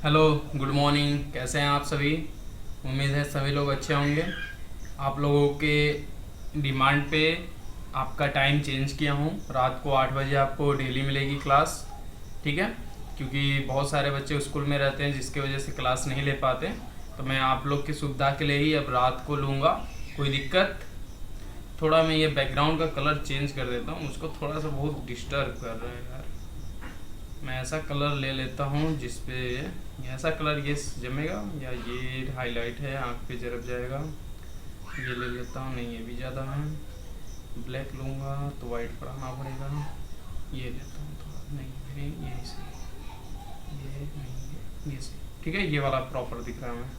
Hello, good morning. कैसे हैं आप सभी? उम्मीद है सभी लोग अच्छे होंगे। आप लोगों के डिमांड पे आपका टाइम चेंज किया हूँ। रात को 8 बजे आपको डेली मिलेगी क्लास, ठीक है? क्योंकि बहुत सारे बच्चे स्कूल में रहते हैं जिसकी वजह से क्लास नहीं ले पाते, तो मैं आप लोग की सुविधा के लिए ही अब रात को लूँगा। कोई दिक्कत? थोड़ा मैं ये बैकग्राउंड का कलर चेंज कर देता हूँ, मुझको थोड़ा सा बहुत डिस्टर्ब कर रहा है यार। मैं ऐसा कलर ले लेता हूँ जिसपे ऐसा कलर ये जमेगा, या ये हाईलाइट है आँख पे जरब जाएगा। ये ले लेता हूँ, नहीं ये भी ज़्यादा है। ब्लैक लूँगा तो वाइट पढ़ाना पड़ेगा। ये लेता हूँ थोड़ा, नहीं ये सही, ये नहीं ये सही, ठीक है? ये वाला प्रॉपर दिख रहा है। मैं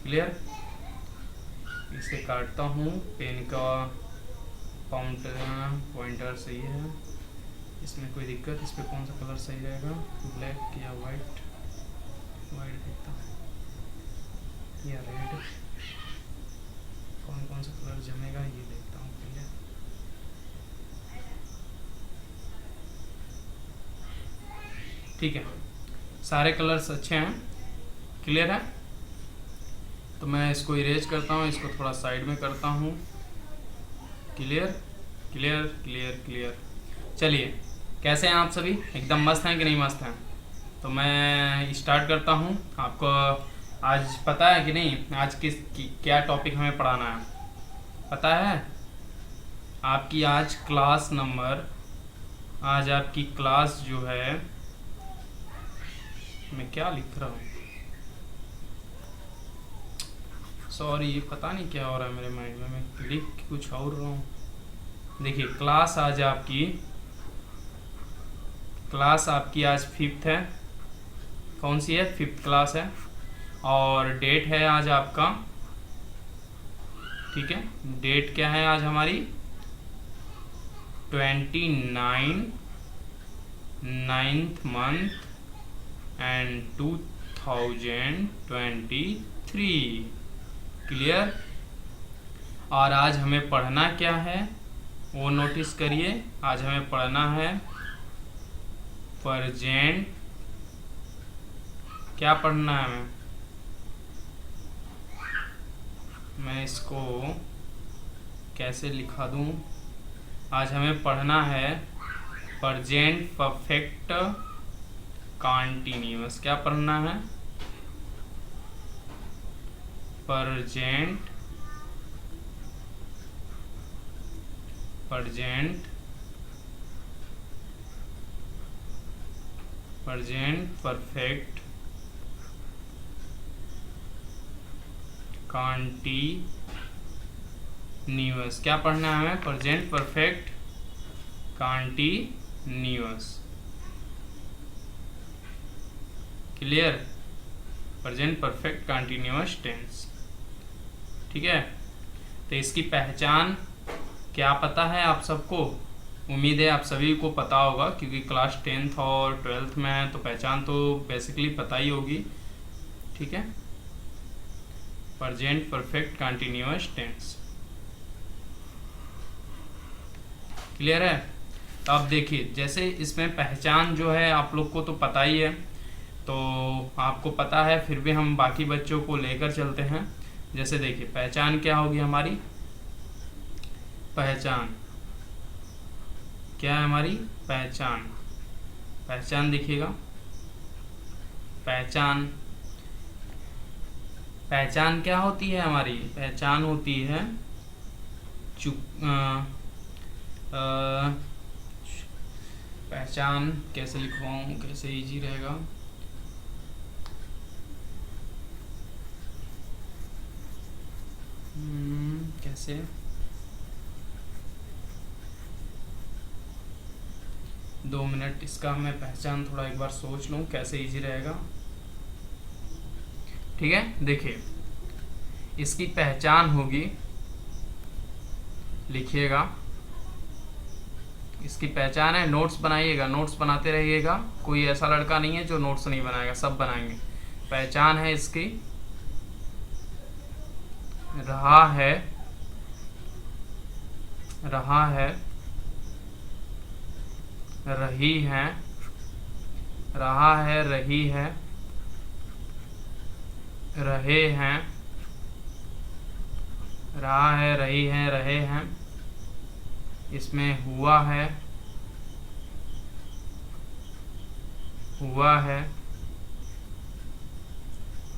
क्लियर? इसे काटता हूँ। पेन का पॉइंटर सही है, इसमें कोई दिक्कत? इस पर कौन सा कलर सही रहेगा, ब्लैक या वाइट? वाइट देखता हूँ या रेड, कौन कौन सा कलर जमेगा ये देखता हूँ। क्लियर? ठीक है, सारे कलर्स अच्छे हैं। क्लियर है? तो मैं इसको इरेज करता हूँ, इसको थोड़ा साइड में करता हूँ। Clear clear clear clear. चलिए, कैसे हैं आप सभी? एकदम मस्त हैं कि नहीं मस्त हैं? तो मैं स्टार्ट करता हूँ। आपको आज पता है कि नहीं, आज क्या टॉपिक हमें पढ़ाना है? पता है? आपकी आज क्लास नंबर, आज आपकी क्लास जो है, मैं क्या लिख रहा हूँ, सॉरी, ये पता नहीं क्या हो रहा है मेरे माइंड में, मैं लिख कुछ और रहा हूँ। देखिए, क्लास आपकी आज फिफ्थ है। कौन सी है? फिफ्थ क्लास है। और डेट है आज आपका, ठीक है? डेट क्या है आज हमारी? 29 9th month एंड 2023। क्लियर? और आज हमें पढ़ना क्या है वो नोटिस करिए। आज हमें पढ़ना है प्रेजेंट। क्या पढ़ना है हमें? मैं इसको कैसे लिखा दूं? आज हमें पढ़ना है प्रेजेंट परफेक्ट कॉन्टिन्यूअस। क्या पढ़ना है? Present perfect continuous. क्या पढ़ना है हमें? Present perfect continuous. Clear? Present perfect continuous tense, ठीक है? तो इसकी पहचान क्या पता है आप सबको? उम्मीद है आप सभी को पता होगा, क्योंकि क्लास 10th और 12th में है तो पहचान तो बेसिकली पता ही होगी, ठीक है? Present perfect continuous tense. Clear है? तो अब देखिए, जैसे इसमें पहचान जो है आप लोग को तो पता ही है, तो आपको पता है, फिर भी हम बाकी बच्चों को लेकर चलते हैं। जैसे देखिए, पहचान क्या होगी हमारी? पहचान क्या है हमारी? पहचान देखिएगा। पहचान क्या होती है हमारी? पहचान होती है पहचान कैसे लिखवाऊँ, कैसे इजी रहेगा? कैसे? दो मिनट, इसका मैं पहचान थोड़ा एक बार सोच लूँ कैसे इजी रहेगा, ठीक है? देखिए, इसकी पहचान होगी, लिखिएगा। इसकी पहचान है, नोट्स बनाइएगा, नोट्स बनाते रहिएगा। कोई ऐसा लड़का नहीं है जो नोट्स नहीं बनाएगा, सब बनाएंगे। पहचान है इसकी, रहा है, रही है, रहा है, रही है, रहे हैं, रहा है, रही है, रहे हैं। इसमें हुआ है, हुआ है,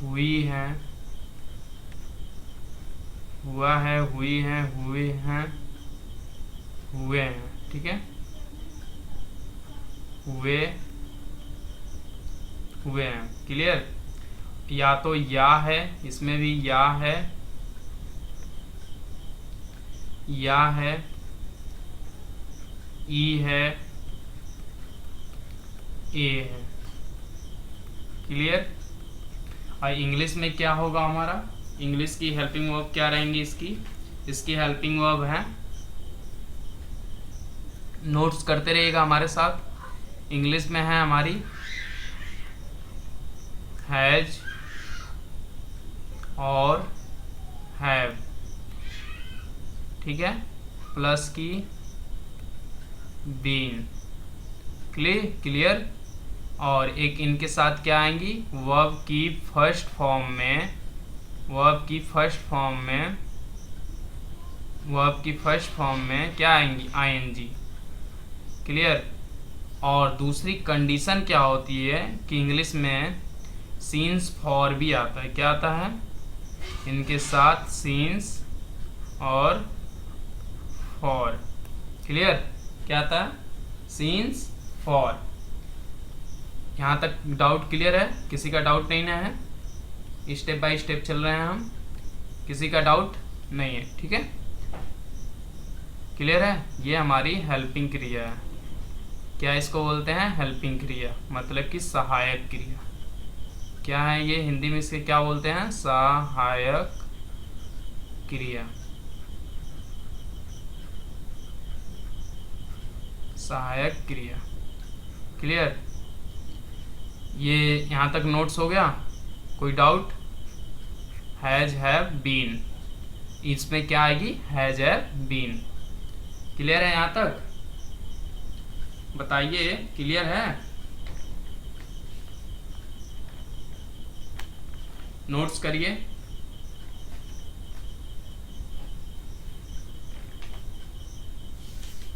हुई है, हुआ है, हुई है, हुए हैं, हुए हैं। ठीक है, हुए, हुए हैं। क्लियर। या तो या है, इसमें भी या है, या है, ई है, ए है। क्लियर। और इंग्लिश में क्या होगा हमारा, इंग्लिश की हेल्पिंग वर्ब क्या रहेंगी इसकी हेल्पिंग वर्ब है, नोट्स करते रहिएगा हमारे साथ। इंग्लिश में है हमारी हैज और हैव। ठीक है, प्लस की बीन। क्लियर। और एक इनके साथ क्या आएंगी, वर्ब की फर्स्ट फॉर्म में, वर्ब की फर्स्ट फॉर्म में, वर्ब की फर्स्ट फॉर्म में क्या आएंगी, आईएनजी। क्लियर। और दूसरी कंडीशन क्या होती है कि इंग्लिश में सीन्स फॉर भी आता है। क्या आता है, इनके साथ सीन्स और फॉर। क्लियर। क्या आता है, सीन्स फॉर। यहाँ तक डाउट क्लियर है, किसी का डाउट नहीं ना है, स्टेप बाय स्टेप चल रहे हैं हम, किसी का डाउट नहीं है। ठीक है, क्लियर है। ये हमारी हेल्पिंग क्रिया है। क्या इसको बोलते हैं, हेल्पिंग क्रिया, मतलब कि सहायक क्रिया। क्या है ये, हिंदी में इसके क्या बोलते हैं, सहायक क्रिया, सहायक क्रिया। क्लियर। ये यहाँ तक नोट्स हो गया, कोई डाउट। हैज हैव बीन, इसमें क्या आएगी, हैज हैव बीन। क्लियर है यहाँ तक, बताइए क्लियर है। नोट्स करिए।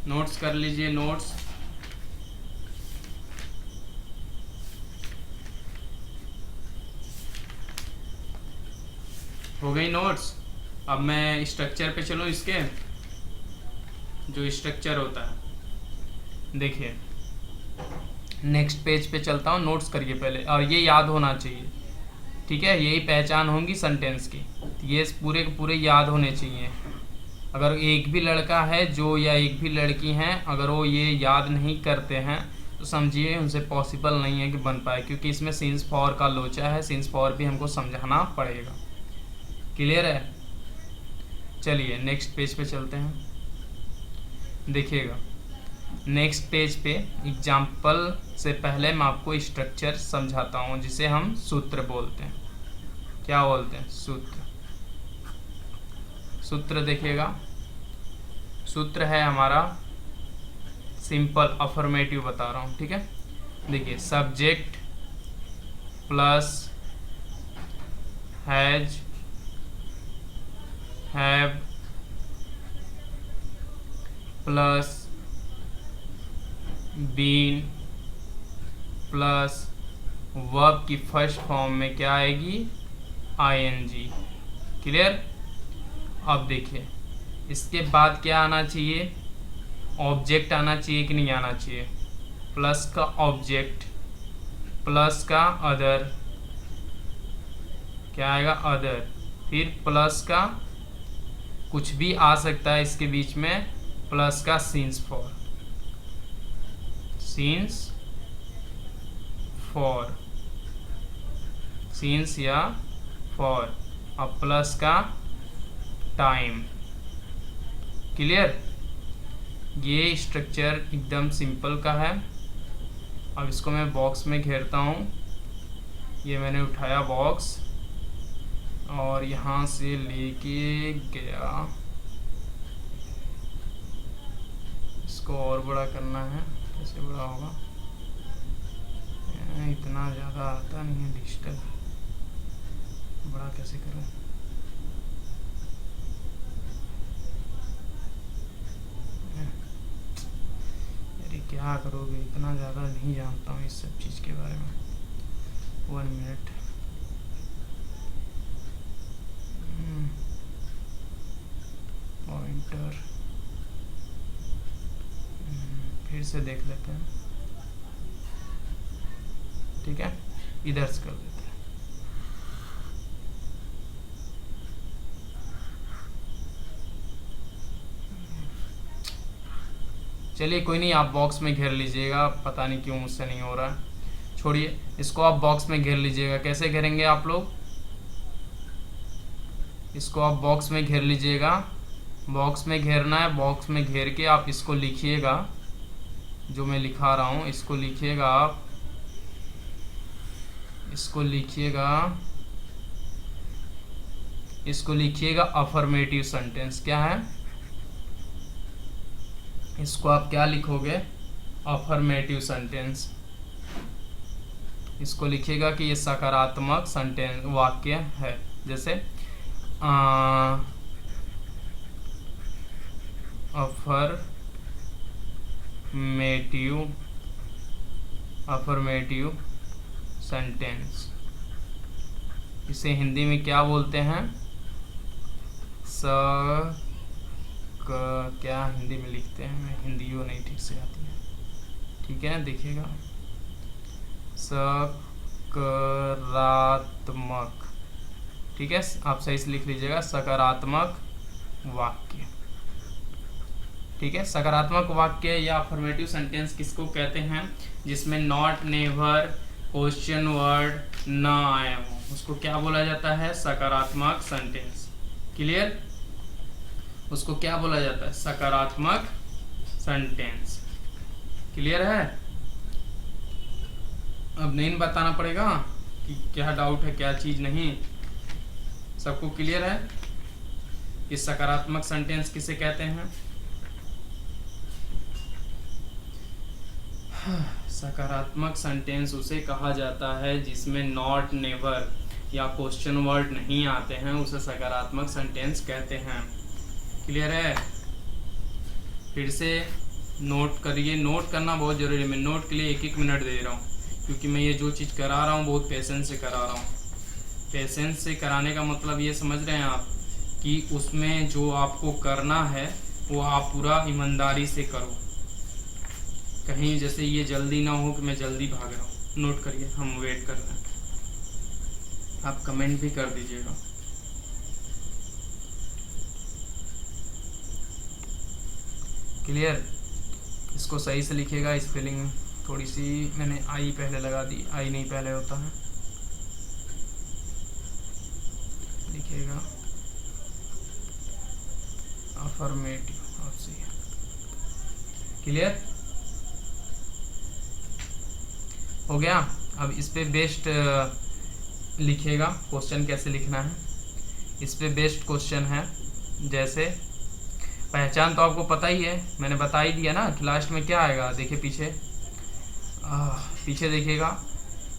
नोट्स कर लीजिए, नोट्स। हो गई नोट्स। अब मैं स्ट्रक्चर पे चलूँ, इसके जो स्ट्रक्चर होता है, देखिए नेक्स्ट पेज पे चलता हूँ। नोट्स करिए पहले, और ये याद होना चाहिए। ठीक है, यही पहचान होगी सेंटेंस की, ये पूरे के पूरे याद होने चाहिए। अगर एक भी लड़का है जो, या एक भी लड़की हैं, अगर वो ये याद नहीं करते हैं तो समझिए उनसे पॉसिबल नहीं है कि बन पाए, क्योंकि इसमें सीन्स फॉर का लोचा है, सीन्स फॉर भी हमको समझाना पड़ेगा। क्लियर है। चलिए नेक्स्ट पेज पे चलते हैं। देखिएगा नेक्स्ट पेज पे एग्जाम्पल से पहले मैं आपको स्ट्रक्चर समझाता हूँ, जिसे हम सूत्र बोलते हैं। क्या बोलते हैं, सूत्र। सूत्र देखिएगा, सूत्र है हमारा सिंपल अफर्मेटिव बता रहा हूँ। ठीक है, देखिए subject plus has, have plus been plus verb की फर्स्ट फॉर्म में क्या आएगी, आईएनजी। क्लियर। अब देखिए इसके बाद क्या आना चाहिए, ऑब्जेक्ट आना चाहिए कि नहीं आना चाहिए, प्लस का ऑब्जेक्ट, प्लस का अदर, क्या आएगा, अदर, फिर प्लस का कुछ भी आ सकता है इसके बीच में, प्लस का scenes for, scenes for, scenes या फॉर, अब प्लस का टाइम। क्लियर। ये स्ट्रक्चर एकदम सिंपल का है। अब इसको मैं बॉक्स में घेरता हूँ। ये मैंने उठाया बॉक्स और यहाँ से लेके गया, इसको और बड़ा करना है। कैसे बड़ा होगा, इतना ज़्यादा आता नहीं है डिजिटल, बड़ा कैसे करूँ? अरे क्या करोगे, इतना ज़्यादा नहीं जानता हूँ इस सब चीज़ के बारे में। 1 मिनट। पॉइंटर फिर से देख लेते हैं। ठीक है, इधर से कर देते हैं। चलिए कोई नहीं, आप बॉक्स में घेर लीजिएगा, पता नहीं क्यों मुझसे नहीं हो रहा है, छोड़िए इसको। आप बॉक्स में घेर लीजिएगा। कैसे घेरेंगे आप लोग? इसको आप बॉक्स में घेर लीजिएगा। बॉक्स में घेरना है, बॉक्स में घेर के आप इसको लिखिएगा, जो मैं लिखा रहा हूँ इसको लिखिएगा आप। इसको लिखिएगा अफर्मेटिव सेंटेंस। क्या है? इसको आप क्या लिखोगे? Affirmative sentence. इसको लिखिएगा कि ये सकारात्मक सेंटेंस वाक्य है। जैसे अफर्मेटिव सेंटेंस। इसे हिंदी में क्या बोलते हैं? क्या हिंदी में लिखते हैं? मैं हिंदी वो नहीं ठीक से आती है। ठीक है, देखिएगा, सकारात्मक। ठीक है, आप सही से लिख लीजिएगा, सकारात्मक वाक्य। ठीक है, सकारात्मक वाक्य या अफर्मेटिव सेंटेंस किसको कहते हैं? जिसमें नॉट, नेवर, क्वेश्चन वर्ड ना आए हो, उसको क्या बोला जाता है? सकारात्मक सेंटेंस। क्लियर? उसको क्या बोला जाता है? सकारात्मक सेंटेंस। क्लियर है? अब नहीं बताना पड़ेगा कि क्या डाउट है, क्या चीज नहीं। सबको क्लियर है कि सकारात्मक सेंटेंस किसे कहते हैं? सकारात्मक सेंटेंस उसे कहा जाता है जिसमें नॉट, नेवर या क्वेश्चन वर्ड नहीं आते हैं, उसे सकारात्मक सेंटेंस कहते हैं। क्लियर है? फिर से नोट करिए, नोट करना बहुत जरूरी है। मैं नोट के लिए 1-1 मिनट दे रहा हूँ, क्योंकि मैं ये जो चीज़ करा रहा हूँ बहुत पेशेंस से करा रहा हूँ। पेशेंस से कराने का मतलब ये समझ रहे हैं आप कि उसमें जो आपको करना है वो आप पूरा ईमानदारी से करो। कहीं जैसे ये जल्दी ना हो कि मैं जल्दी भाग रहा हूँ। नोट करिए, हम वेट कर रहे हैं। आप कमेंट भी कर दीजिएगा। क्लियर? इसको सही से लिखिएगा। स्पेलिंग थोड़ी सी मैंने आई पहले लगा दी, आई नहीं पहले होता है। लिखिएगा अफर्मेटिव। क्लियर हो गया? अब इस पे बेस्ट लिखिएगा क्वेश्चन कैसे लिखना है। इस पे बेस्ट क्वेश्चन है, जैसे पहचान तो आपको पता ही है, मैंने बता ही दिया ना कि लास्ट में क्या आएगा। देखिए पीछे देखिएगा,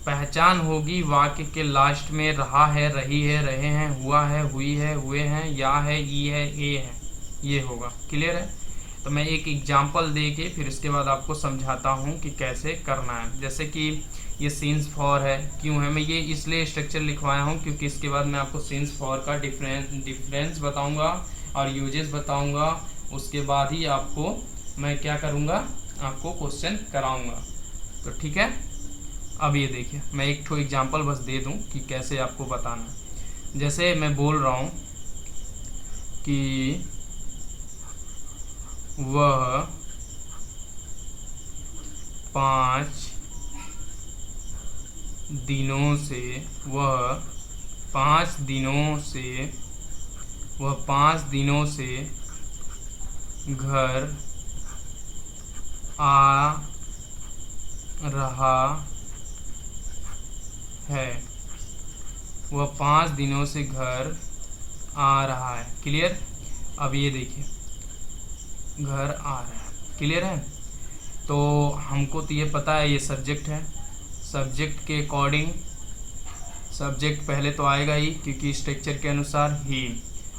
पहचान होगी वाक्य के लास्ट में रहा है, रही है, रहे हैं, हुआ है, हुई है, हुए हैं, या है, ई है, ए है, ये होगा। क्लियर है? तो मैं एक एग्जाम्पल दे के फिर इसके बाद आपको समझाता हूँ कि कैसे करना है। जैसे कि ये सीन्स फॉर है, क्यों है? मैं ये इसलिए स्ट्रक्चर लिखवाया हूँ क्योंकि इसके बाद मैं आपको सीन्स फॉर का डिफरेंस बताऊँगा और यूजेस बताऊँगा। उसके बाद ही आपको मैं क्या करूँगा, आपको क्वेश्चन कराऊँगा। तो ठीक है, अब ये देखिए, मैं एक ठो एग्जाम्पल बस दे दूँ कि कैसे आपको बताना है। जैसे मैं बोल रहा हूँ कि वह 5 दिनों से घर आ रहा है। वह 5 दिनों से घर आ रहा है। क्लियर? अब ये देखिए, घर आ रहा है। क्लियर है? तो हमको तो ये पता है ये सब्जेक्ट है। सब्जेक्ट के अकॉर्डिंग सब्जेक्ट पहले तो आएगा ही क्योंकि स्ट्रक्चर के अनुसार ही।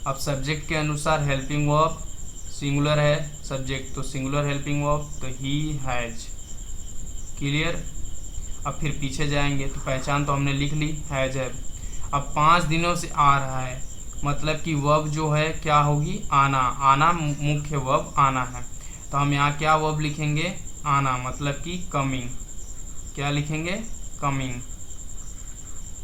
अब सब्जेक्ट के अनुसार हेल्पिंग वर्ब सिंगुलर है, सब्जेक्ट तो सिंगुलर हेल्पिंग वर्ब, तो ही हैज। क्लियर। अब फिर पीछे जाएंगे तो पहचान तो हमने लिख ली, हैज है। अब 5 दिनों से आ रहा है, मतलब कि वर्ब जो है क्या होगी, आना। आना मुख्य वर्ब आना है, तो हम यहाँ क्या वर्ब लिखेंगे, आना, मतलब कि कमिंग। क्या लिखेंगे, कमिंग।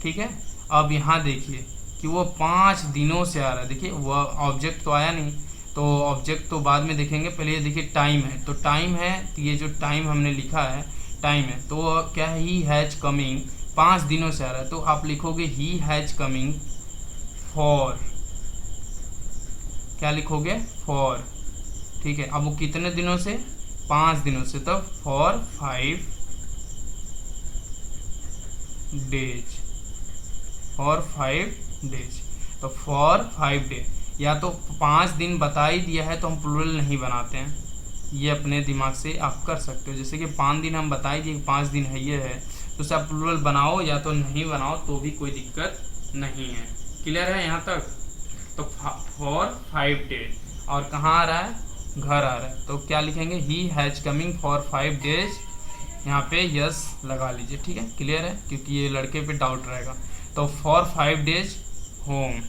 ठीक है। अब यहाँ देखिए कि वो 5 दिनों से आ रहा है। देखिए वह ऑब्जेक्ट तो आया नहीं, तो ऑब्जेक्ट तो बाद में देखेंगे, पहले ये देखिए टाइम है, तो टाइम है, तो ये जो टाइम हमने लिखा है टाइम है, तो वो क्या है, ही हैज कमिंग, 5 दिनों से आ रहा है, तो आप लिखोगे ही हैज कमिंग फॉर। क्या लिखोगे, फॉर। ठीक है। अब वो कितने दिनों से, 5 दिनों से, तो फॉर 5 डेज, फॉर 5 डेज। तो फॉर 5 डे, या तो 5 दिन बता ही दिया है तो हम प्लूरल नहीं बनाते हैं, ये अपने दिमाग से आप कर सकते हो। जैसे कि 5 दिन हम बता ही दिए, 5 दिन है ये है, तो उसे आप प्लूरल बनाओ या तो नहीं बनाओ तो भी कोई दिक्कत नहीं है। क्लियर है यहाँ तक। तो फॉर 5 डेज, और कहाँ आ रहा है, घर आ रहा है, तो क्या लिखेंगे, he has coming for 5 days. यहाँ पे यस लगा लीजिए। ठीक है, क्लियर है, क्योंकि ये लड़के पे डाउट रहेगा। तो फॉर 5 डेज होम,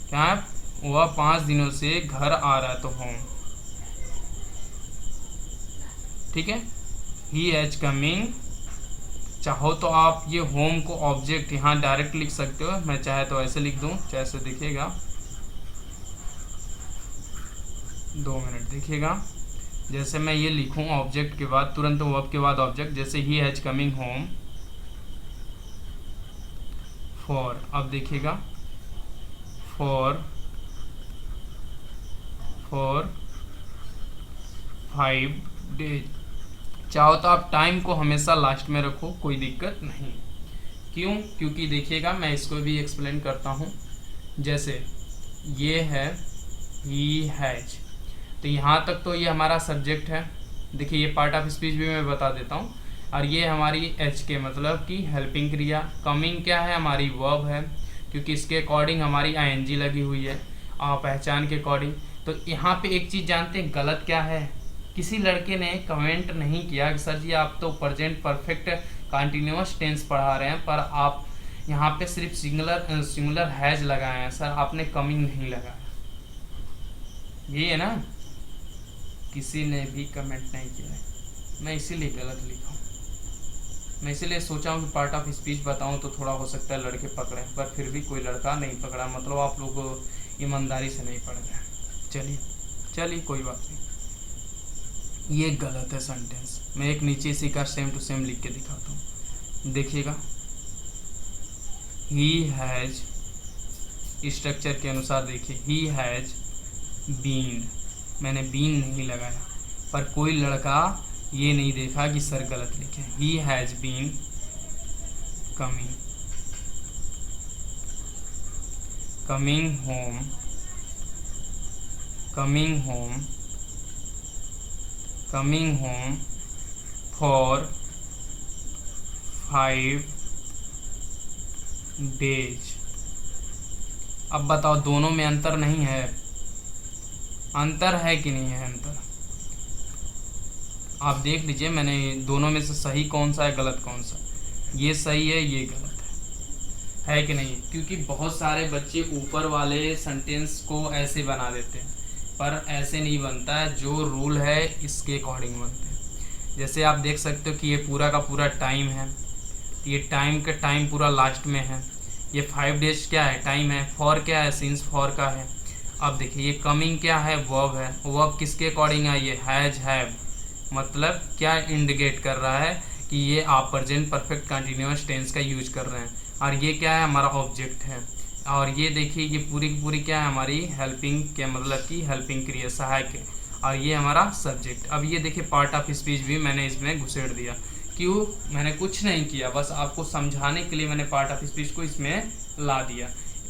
क्या है, वह 5 दिनों से घर आ रहा है, तो होम। ठीक है। ही हैज कमिंग, चाहो तो आप ये होम को ऑब्जेक्ट यहाँ डायरेक्ट लिख सकते हो, मैं चाहे तो ऐसे लिख दूँ, चाहे ऐसे देखिएगा, 2 मिनट देखिएगा। जैसे मैं ये लिखूँ ऑब्जेक्ट के बाद तुरंत वर्ब के बाद ऑब्जेक्ट, जैसे he has coming home for, अब देखिएगा फॉर 5 डेज। चाहो तो आप टाइम को हमेशा लास्ट में रखो, कोई दिक्कत नहीं। क्यों, क्योंकि देखिएगा मैं इसको भी एक्सप्लेन करता हूँ। जैसे ये है ही हैज, तो यहाँ तक तो ये हमारा सब्जेक्ट है। देखिए ये पार्ट ऑफ स्पीच भी मैं बता देता हूँ। और ये हमारी एच के मतलब कि हेल्पिंग क्रिया। कमिंग क्या है, हमारी वर्ब है, क्योंकि इसके अकॉर्डिंग हमारी आईएनजी लगी हुई है, पहचान के अकॉर्डिंग। तो यहाँ पे एक चीज़ जानते हैं गलत क्या है, किसी लड़के ने कमेंट नहीं किया कि सर जी आप तो प्रेजेंट परफेक्ट कंटिन्यूअस टेंस पढ़ा रहे हैं, पर आप यहाँ पे सिर्फ सिंगुलर हैज लगाए हैं, सर आपने कमिंग नहीं लगाया। ये है ना, किसी ने भी कमेंट नहीं किया है, मैं इसीलिए गलत लिखा हूँ। मैं इसीलिए सोचा हूँ कि पार्ट ऑफ स्पीच बताऊँ तो थोड़ा हो सकता है लड़के पकड़े, पर फिर भी कोई लड़का नहीं पकड़ा, मतलब आप लोग ईमानदारी से नहीं पढ़ रहे। चलिए कोई बात नहीं, ये गलत है सेंटेंस। मैं एक नीचे इसी का सेम टू सेम लिख के दिखाता हूँ, देखिएगा। ही हैज, स्ट्रक्चर के अनुसार देखिए, ही हैज बीन, मैंने बीन नहीं लगाया, पर कोई लड़का ये नहीं देखा कि सर गलत लिखे। He has been coming home, coming home for 5 days. अब बताओ दोनों में अंतर नहीं है, अंतर है कि नहीं है, अंतर आप देख लीजिए। मैंने दोनों में से सही कौन सा है, गलत कौन सा, ये सही है ये गलत है कि नहीं। क्योंकि बहुत सारे बच्चे ऊपर वाले सेंटेंस को ऐसे बना देते हैं, पर ऐसे नहीं बनता है, जो रूल है इसके अकॉर्डिंग बनते हैं। जैसे आप देख सकते हो कि ये पूरा का पूरा टाइम है, ये टाइम का टाइम पूरा लास्ट में है। ये 5 डेज क्या है, टाइम है। फॉर क्या है, सिंस फॉर का है। अब देखिए ये कमिंग क्या है, वर्ब है। वर्ब किसके अकॉर्डिंग है, ये हैज हैव, मतलब क्या इंडिकेट कर रहा है कि ये आप प्रेजेंट परफेक्ट कंटिन्यूअस टेंस का यूज कर रहे हैं। और ये क्या है, हमारा ऑब्जेक्ट है। और ये देखिए ये पूरी की पूरी क्या है, हमारी हेल्पिंग के मतलब कि हेल्पिंग क्रिया, सहायक है। और ये हमारा सब्जेक्ट। अब ये देखिए पार्ट ऑफ स्पीच भी मैंने इसमें घुसेड़ दिया। क्यों, मैंने कुछ नहीं किया, बस आपको समझाने के लिए मैंने पार्ट ऑफ स्पीच को इसमें ला दिया।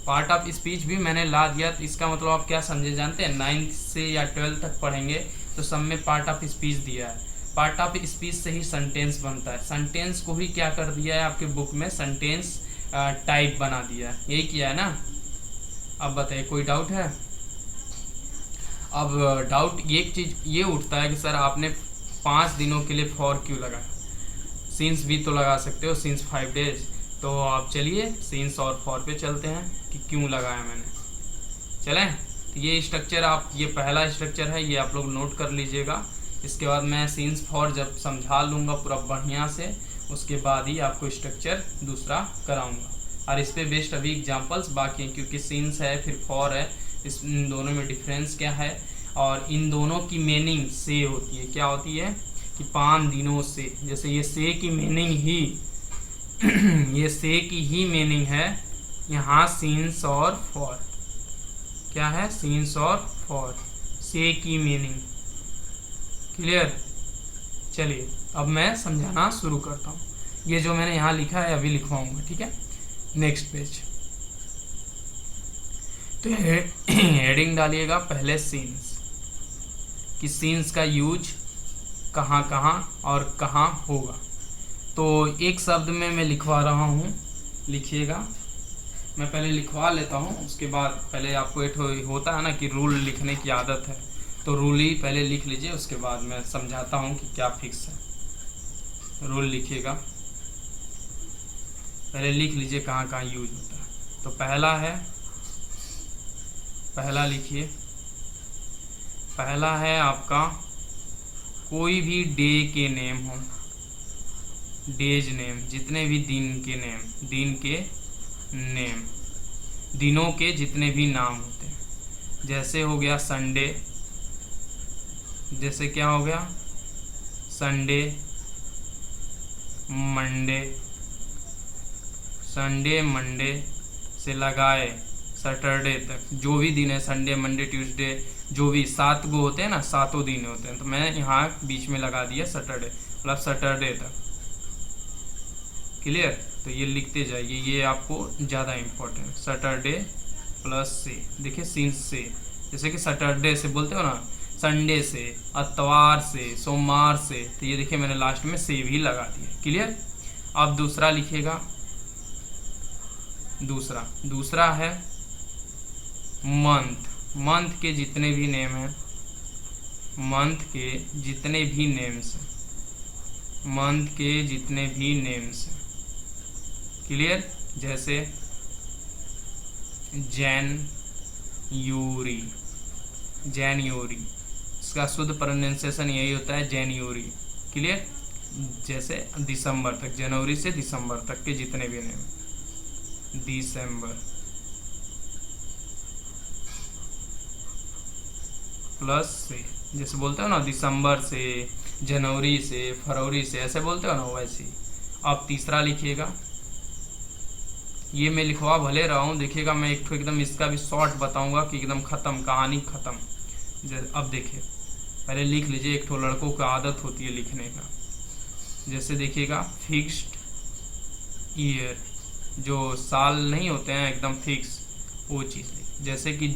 पार्ट ऑफ स्पीच भी मैंने ला दिया, तो इसका मतलब आप क्या समझे जानते हैं, 9th से या 12th तक पढ़ेंगे तो सब में पार्ट ऑफ स्पीच दिया है। पार्ट ऑफ स्पीच से ही सेंटेंस बनता है। सेंटेंस को ही क्या कर दिया है आपके बुक में, सेंटेंस टाइप बना दिया है, यही किया है ना। अब बताइए कोई डाउट है। अब डाउट एक चीज ये उठता है कि सर आपने 5 दिनों के लिए फॉर क्यों लगाया, सिंस भी तो लगा सकते हो, सिंस 5 डेज। तो आप चलिए सिंस और फॉर पे चलते हैं कि क्यों लगाया मैंने। चलें, तो ये स्ट्रक्चर आप, ये पहला स्ट्रक्चर है, ये आप लोग नोट कर लीजिएगा। इसके बाद मैं सिंस फॉर जब समझा लूँगा पूरा बढ़िया से, उसके बाद ही आपको स्ट्रक्चर दूसरा कराऊंगा। और इस पे बेस्ड अभी एग्जांपल्स बाकी हैं, क्योंकि सिंस है फिर फॉर है, इन दोनों में डिफरेंस क्या है, और इन दोनों की मीनिंग से होती है, क्या होती है कि 5 दिनों से। जैसे ये से की मीनिंग ही ये से की ही मीनिंग है यहाँ सिंस और फॉर, क्या है, सिंस और फॉर, से की मीनिंग। क्लियर। चलिए अब मैं समझाना शुरू करता हूँ। ये जो मैंने यहाँ लिखा है अभी लिखवाऊंगा, ठीक है। नेक्स्ट पेज, तो हेडिंग डालिएगा पहले सीन्स, कि सीन्स का यूज कहाँ कहाँ और कहाँ होगा। तो एक शब्द में मैं लिखवा रहा हूँ, लिखिएगा। मैं पहले लिखवा लेता हूँ, उसके बाद पहले आपको एक होता है ना कि रूल लिखने की आदत है, तो रूल ही पहले लिख लीजिए, उसके बाद मैं समझाता हूँ कि क्या फिक्स है। रूल लिखिएगा, पहले लिख लीजिए कहाँ कहाँ यूज होता है। तो पहला है, पहला लिखिए, पहला है आपका कोई भी डे के नेम हो, डेज नेम, जितने भी दिन के नेम, दिन के नेम, दिनों के जितने भी नाम होते हैं। जैसे हो गया संडे, जैसे क्या हो गया संडे, मंडे, संडे मंडे से लगाए सैटरडे तक, जो भी दिन है, संडे मंडे ट्यूसडे, जो भी 7 गो होते हैं ना, 7 दिन होते हैं, तो मैंने यहाँ बीच में लगा दिया सैटरडे, मतलब सैटरडे तक। क्लियर। तो ये लिखते जाइए, ये आपको ज़्यादा इम्पोर्टेंट, सैटरडे प्लस से, देखिए सिंस से, जैसे कि सैटरडे से बोलते हो ना, संडे से, इतवार से, सोमवार से, तो ये देखिए मैंने लास्ट में से भी लगा दिया। क्लियर। अब दूसरा लिखिएगा, दूसरा है मंथ, मंथ के जितने भी नेम हैं, मंथ के जितने भी नेम्स हैं, मंथ के जितने भी नेम्स हैं। क्लियर। जैसे जनवरी, जनवरी, इसका शुद्ध प्रोनाउंसिएशन यही होता है जनवरी। क्लियर। जैसे दिसंबर तक, जनवरी से दिसंबर तक के जितने भी नेम, दिसंबर प्लस से, जैसे बोलते हो ना दिसंबर से, जनवरी से, फरवरी से, ऐसे बोलते हो ना, वैसे। अब तीसरा लिखिएगा, ये मैं लिखवा भले रहा हूँ, देखिएगा मैं एक एकदम इसका भी शॉर्ट बताऊंगा कि एकदम खत्म, कहानी खत्म। अब देखिए, पहले लिख लीजिए, एक ठो लड़कों की आदत होती है लिखने का। जैसे देखिएगा फिक्स्ड ईयर, जो साल नहीं होते हैं एकदम फिक्स, वो चीज़ लिख, जैसे कि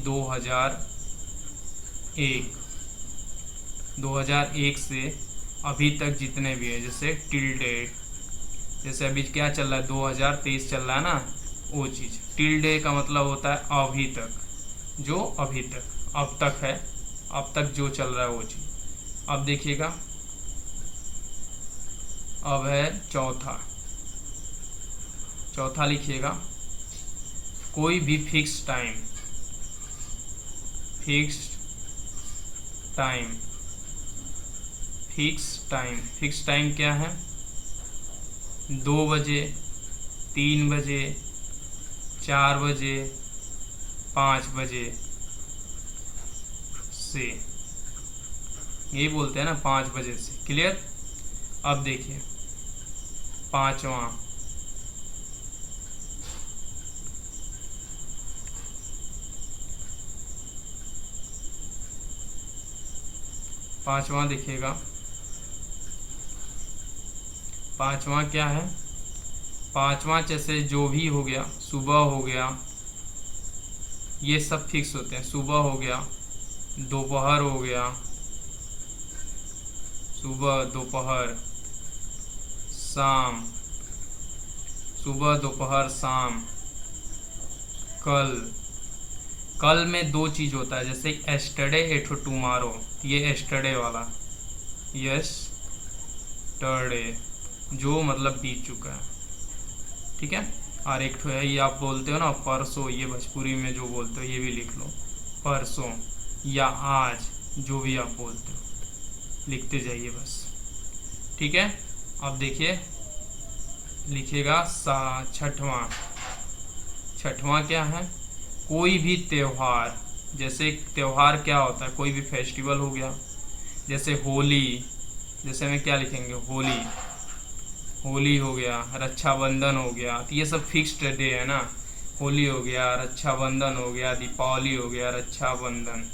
2001 से अभी तक जितने भी है, जैसे टिल डेट, जैसे अभी क्या चल रहा है 2023 चल रहा है ना, वो चीज़। टिल डे का मतलब होता है अभी तक, जो अभी तक, अब तक है, अब तक जो चल रहा है वो चीज़। अब देखिएगा, अब है चौथा लिखिएगा, कोई भी फिक्स टाइम, फिक्स टाइम क्या है, 2 बजे, 3 बजे, 4 बजे, 5 बजे से, यही बोलते हैं ना 5 बजे से। क्लियर। अब देखिए पांचवा देखिएगा, पांचवा क्या है, पांचवा जैसे जो भी हो गया, सुबह हो गया, ये सब फिक्स होते हैं। सुबह हो गया, दोपहर हो गया, सुबह दोपहर शाम, सुबह दोपहर शाम। कल, कल में दो चीज होता है, जैसे एस्टरडे एट टुमारो, ये एस्टरडे वाला, यस्टरडे जो मतलब बीत चुका है, ठीक है। और एक ठो है, ये आप बोलते हो ना परसों, ये भोजपुरी में जो बोलते हो ये भी लिख लो, परसों या आज, जो भी आप बोलते हो लिखते जाइए बस, ठीक है। अब देखिए लिखिएगा छठवां। छठवां क्या है, कोई भी त्योहार, जैसे त्योहार क्या होता है, कोई भी फेस्टिवल हो गया, जैसे होली, जैसे में क्या लिखेंगे, होली, होली हो गया, रक्षाबंधन हो गया, तो ये सब फिक्स्ड डे है ना, होली हो गया, रक्षाबंधन हो गया, दीपावली हो गया, रक्षाबंधन,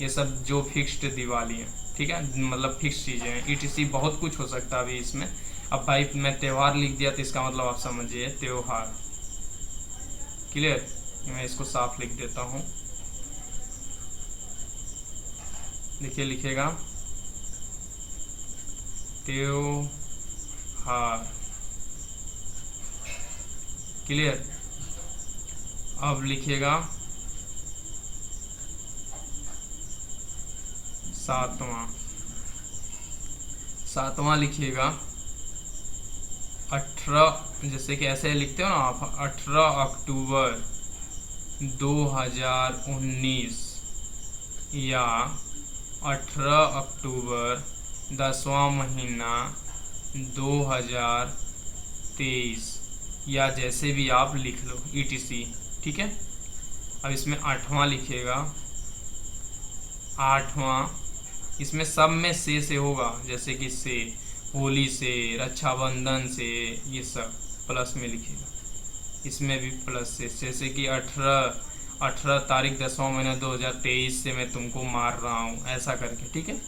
ये सब जो फिक्स्ड दिवाली है, ठीक है, मतलब फिक्स चीज़ें हैं। ईटीसी बहुत कुछ हो सकता है अभी इसमें। अब भाई मैं त्यौहार लिख दिया तो इसका मतलब आप समझिए त्योहार, क्लियर। मैं इसको साफ लिख देता हूँ, देखिए लिखेगा त्योहार, क्लियर। अब लिखिएगा सातवां, सातवां लिखिएगा 18, जैसे कि ऐसे लिखते हो ना आप, 18 अक्टूबर 2019 या 18 अक्टूबर 10वां महीना 2023, या जैसे भी आप लिख लो ईटीसी, ठीक है। अब इसमें 8वां लिखिएगा, 8वां, इसमें सब में से होगा, जैसे कि से, होली से, रक्षाबंधन से, ये सब प्लस में लिखिएगा, इसमें भी प्लस से, जैसे कि 18 तारीख 10वां महीना 2023 से मैं तुमको मार रहा हूँ, ऐसा करके, ठीक है।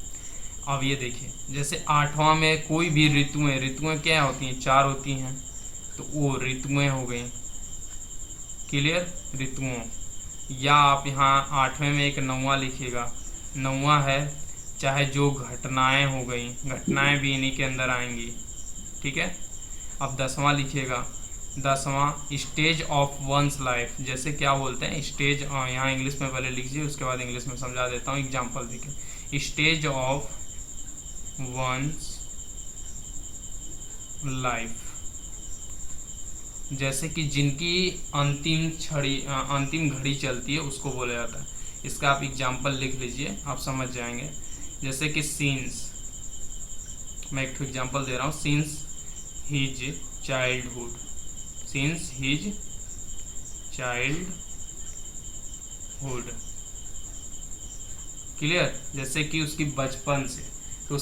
अब ये देखिए, जैसे 8वां में कोई भी ऋतुएं, ऋतुएं क्या होती हैं, 4 होती हैं, तो वो ऋतुएं हो गई, क्लियर, ऋतुओं। या आप यहाँ 8वें में एक 9वां लिखिएगा, 9वां है चाहे जो घटनाएं हो गई, घटनाएं भी इन्हीं के अंदर आएंगी, ठीक है। अब 10वां लिखिएगा, 10वां स्टेज ऑफ वंस लाइफ, जैसे क्या बोलते हैं स्टेज, यहाँ इंग्लिश में पहले लीजिए उसके बाद इंग्लिश में समझा देता हूँ, एग्जाम्पल देखिए, स्टेज ऑफ वंस लाइफ, जैसे कि जिनकी अंतिम घड़ी चलती है उसको बोला जाता है। इसका आप एग्जाम्पल लिख लीजिए, आप समझ जाएंगे। जैसे कि सीन्स, मैं एक एग्जाम्पल दे रहा हूँ, scenes his childhood, scenes his childhood, clear. जैसे कि उसकी बचपन से, तो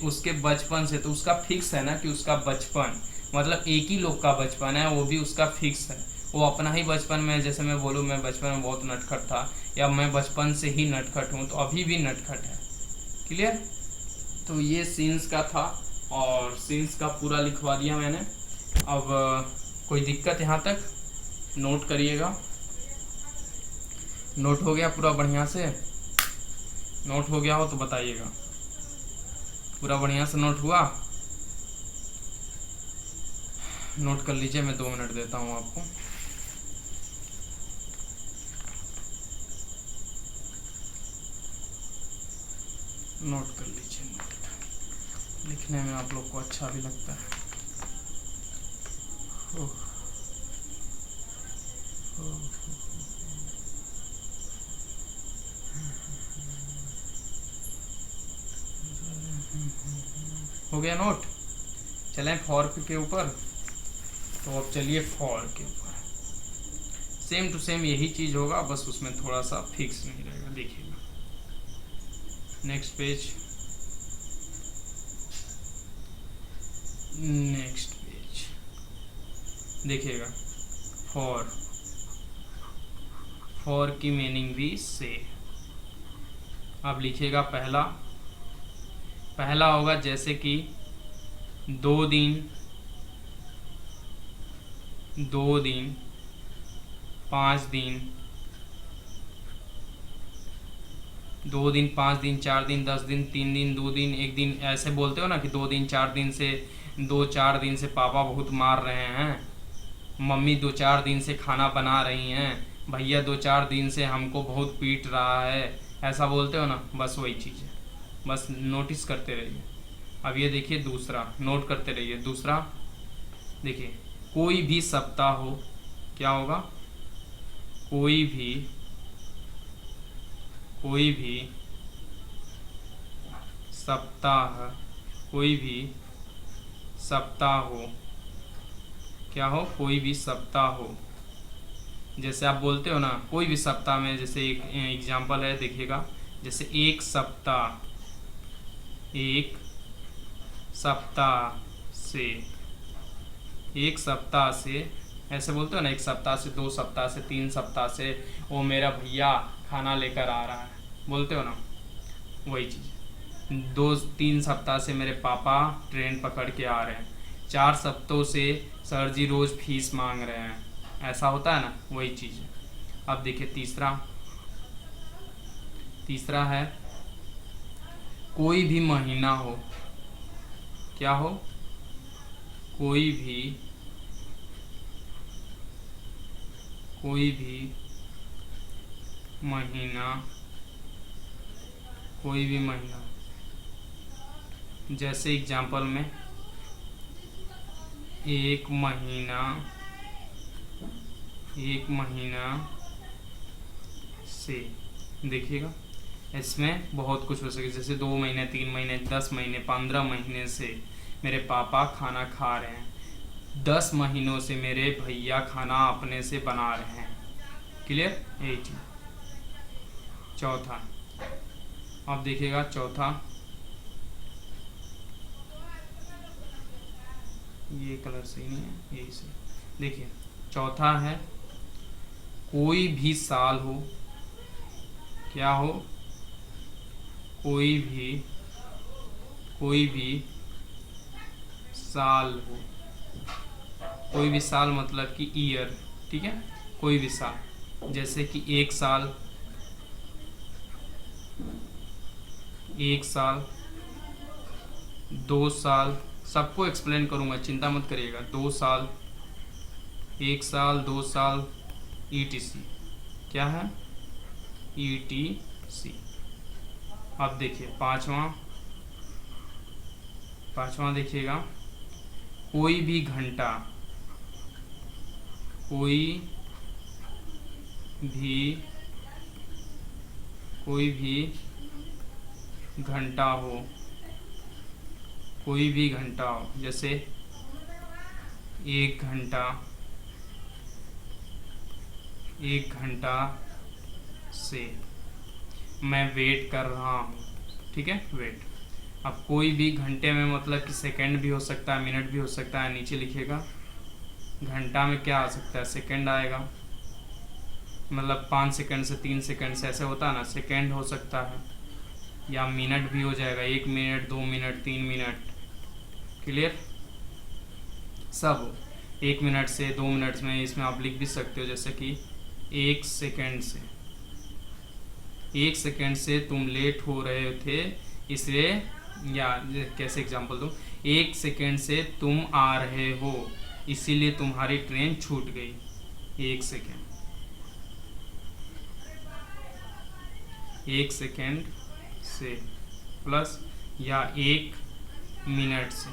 उसके बचपन से, तो उसका फिक्स है ना कि उसका बचपन, मतलब एक ही लोग का बचपन है, वो भी उसका फिक्स है, वो अपना ही बचपन में, जैसे मैं बोलूँ मैं बचपन में बहुत नटखट था, या मैं बचपन से ही नटखट हूँ, तो अभी भी नटखट है, क्लियर। तो ये सीन्स का था, और सीन्स का पूरा लिखवा दिया मैंने। अब कोई दिक्कत यहाँ तक, नोट करिएगा, नोट हो गया पूरा बढ़िया से, नोट हो गया हो तो बताइएगा, पूरा बढ़िया से नोट हुआ, नोट कर लीजिए, मैं 2 मिनट देता हूँ आपको। नोट कर लीजिए, नोट लिखने में आप लोग को अच्छा भी लगता है। हो गया नोट, चलें फॉर के ऊपर। तो अब चलिए फॉर के ऊपर, सेम टू सेम यही चीज होगा, बस उसमें थोड़ा सा फिक्स नहीं रहेगा, देखिएगा। नेक्स्ट पेज, नेक्स्ट पेज देखिएगा। फॉर, फॉर की मीनिंग भी से। अब लिखिएगा पहला, पहला होगा जैसे कि 2 दिन, 2 दिन, 5 दिन, 2 दिन, 5 दिन, 4 दिन, 10 दिन, 3 दिन, 2 दिन, 1 दिन, ऐसे बोलते हो ना कि 2 दिन 4 दिन से, 2-4 दिन से पापा बहुत मार रहे हैं, मम्मी 2-4 दिन से खाना बना रही हैं, भैया 2-4 दिन से हमको बहुत पीट रहा है, ऐसा बोलते हो ना, बस वही चीज़ है। बस नोटिस करते रहिए। अब ये देखिए दूसरा, नोट करते रहिए। दूसरा देखिए, कोई भी सप्ताह हो, क्या होगा, कोई भी सप्ताह, कोई भी सप्ताह हो, क्या हो, कोई भी सप्ताह हो। जैसे आप बोलते हो ना कोई भी सप्ताह में, जैसे एक एग्जांपल है देखिएगा, जैसे एक सप्ताह से, एक सप्ताह से, ऐसे बोलते हो ना, एक सप्ताह से, 2 सप्ताह से, 3 सप्ताह से वो मेरा भैया खाना लेकर आ रहा है, बोलते हो ना, वही चीज़। 2-3 सप्ताह से मेरे पापा ट्रेन पकड़ के आ रहे हैं, 4 सप्ताहों से सर जी रोज़ फीस मांग रहे हैं, ऐसा होता है ना, वही चीज़ है। अब देखिए तीसरा है, कोई भी महीना हो, क्या हो, कोई भी महीना, कोई भी महीना। जैसे एग्जांपल में एक महीना से, देखिएगा इसमें बहुत कुछ हो सके, जैसे 2 महीने, 3 महीने, 10 महीने, 15 महीने से मेरे पापा खाना खा रहे हैं, 10 महीनों से मेरे भैया खाना अपने से बना रहे हैं। क्लियर, यही चीज। चौथा, अब देखिएगा चौथा, ये कलर सही नहीं है, यही सही। देखिए चौथा है, कोई भी साल हो, क्या हो, कोई भी साल हो, कोई भी साल मतलब कि ईयर, ठीक है, कोई भी साल। जैसे कि 1 साल, 2 साल, सबको एक्सप्लेन करूंगा, चिंता मत करिएगा। 2 साल, 1 साल, 2 साल, ETC, क्या है, ETC। अब देखिए पांचवा देखिएगा, कोई भी घंटा, कोई भी घंटा हो, कोई भी घंटा हो, जैसे 1 घंटा से मैं वेट कर रहा हूँ, ठीक है, वेट। अब कोई भी घंटे में मतलब कि सेकंड भी हो सकता है, मिनट भी हो सकता है, नीचे लिखिएगा। घंटा में क्या आ सकता है, सेकंड आएगा, मतलब 5 सेकंड से, 3 सेकंड से, ऐसे होता है ना, सेकंड हो सकता है, या मिनट भी हो जाएगा, 1 मिनट, 2 मिनट, 3 मिनट। क्लियर, सब 1 मिनट से, 2 मिनट में, इसमें आप लिख भी सकते हो, जैसे कि 1 सेकंड से तुम लेट हो रहे थे, इसलिए, या कैसे एग्जांपल दूं, 1 सेकंड से तुम आ रहे हो, इसीलिए तुम्हारी ट्रेन छूट गई। 1 सेकंड से प्लस, या 1 मिनट से।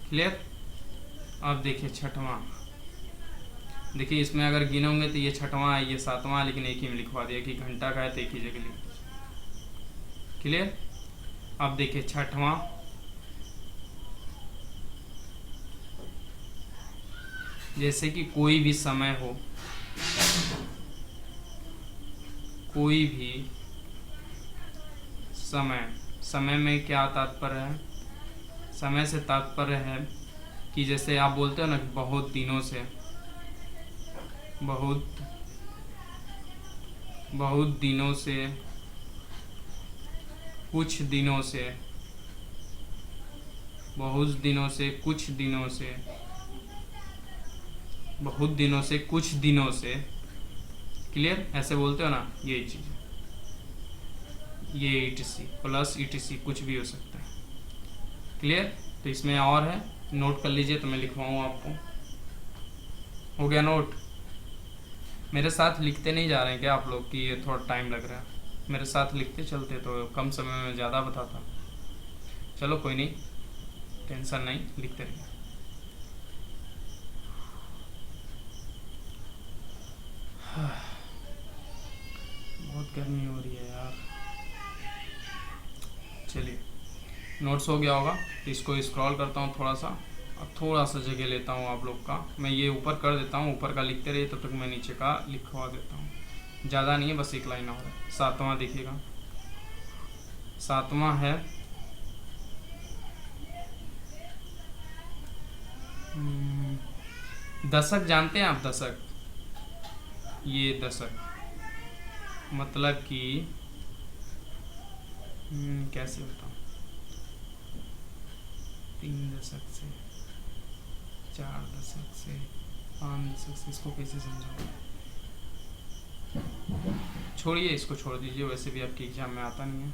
क्लियर। अब देखिए छठवां, देखिए इसमें अगर गिनोगे तो ये छठवां है, ये सातवां है, लेकिन एक ही में लिखवा दिया कि घंटा का है तो एक ही जगह लिख। क्लियर। अब देखिए छठवां, जैसे कि कोई भी समय हो, कोई भी समय में क्या तात्पर्य है, समय से तात्पर्य है कि जैसे आप बोलते हो ना कि बहुत दिनों से, बहुत दिनों से, कुछ दिनों से, बहुत दिनों से, कुछ दिनों से, बहुत दिनों से, कुछ दिनों से। क्लियर, ऐसे बोलते हो ना, यही चीज़, ये ETC प्लस ETC कुछ भी हो सकता है। क्लियर? तो इसमें और है, नोट कर लीजिए तो मैं लिखवाऊँ आपको। हो गया नोट? मेरे साथ लिखते नहीं जा रहे हैं क्या आप लोग कि ये थोड़ा टाइम लग रहा है? मेरे साथ लिखते चलते तो कम समय में ज़्यादा बताता। चलो कोई नहीं, टेंशन नहीं, लिखते रहिए। बहुत गर्मी हो रही है यार। चलिए, नोट्स हो गया होगा, इसको स्क्रॉल करता हूँ थोड़ा सा। अब थोड़ा सा जगह लेता हूँ आप लोग का, मैं ये ऊपर कर देता हूँ, ऊपर का लिखते रहिए तब तक मैं नीचे का लिखवा देता हूँ। ज़्यादा नहीं है, बस एक लाइन और है। 7वां देखिएगा, 7वां है दशक। जानते हैं आप दशक? ये दशक मतलब कि कैसे बताऊँ, 3 दशक से, 4 दशक से, 5 दशक से, इसको कैसे समझाऊँ? छोड़िए, इसको छोड़ दीजिए, वैसे भी आपके एग्जाम में आता नहीं है।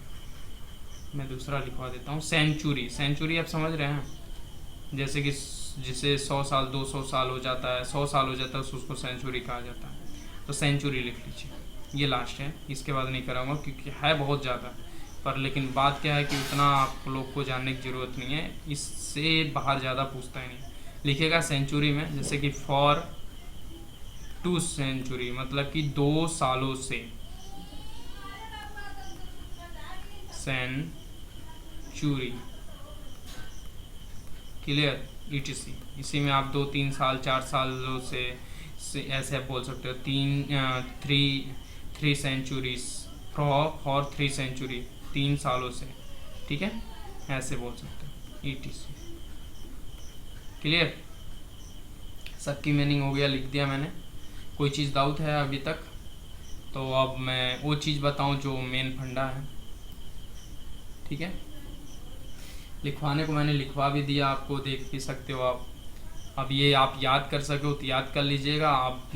मैं दूसरा लिखवा देता हूँ। सेंचुरी, सेंचुरी आप समझ रहे हैं? जैसे कि जिसे 100 साल 200 साल हो जाता है, 100 साल हो जाता है, उसको सेंचुरी कहा जाता है। तो सेंचुरी लिख लीजिए, ये लास्ट है, इसके बाद नहीं कराऊंगा क्योंकि है बहुत ज़्यादा। पर लेकिन बात क्या है कि उतना आप लोग को जानने की ज़रूरत नहीं है, इससे बाहर ज़्यादा पूछता ही नहीं। लिखेगा सेंचुरी में, जैसे कि फॉर 2 सेंचुरी मतलब कि 2 सालों से, सेंचुरी। क्लियर? ईटीसी। इसी में आप 2-3 साल 4 सालों से ऐसे आप बोल सकते हो। 3 सेंचुरीज, फॉर 3 सेंचुरी, 3 सालों से, ठीक है, ऐसे बोल सकते हो ईटीसी। क्लियर? सबकी मीनिंग हो गया, लिख दिया मैंने। कोई चीज़ डाउट है अभी तक? तो अब मैं वो चीज़ बताऊं जो मेन फंडा है, ठीक है। लिखवाने को मैंने लिखवा भी दिया, आपको देख भी सकते हो आप। अब ये आप याद कर सको तो याद कर लीजिएगा आप,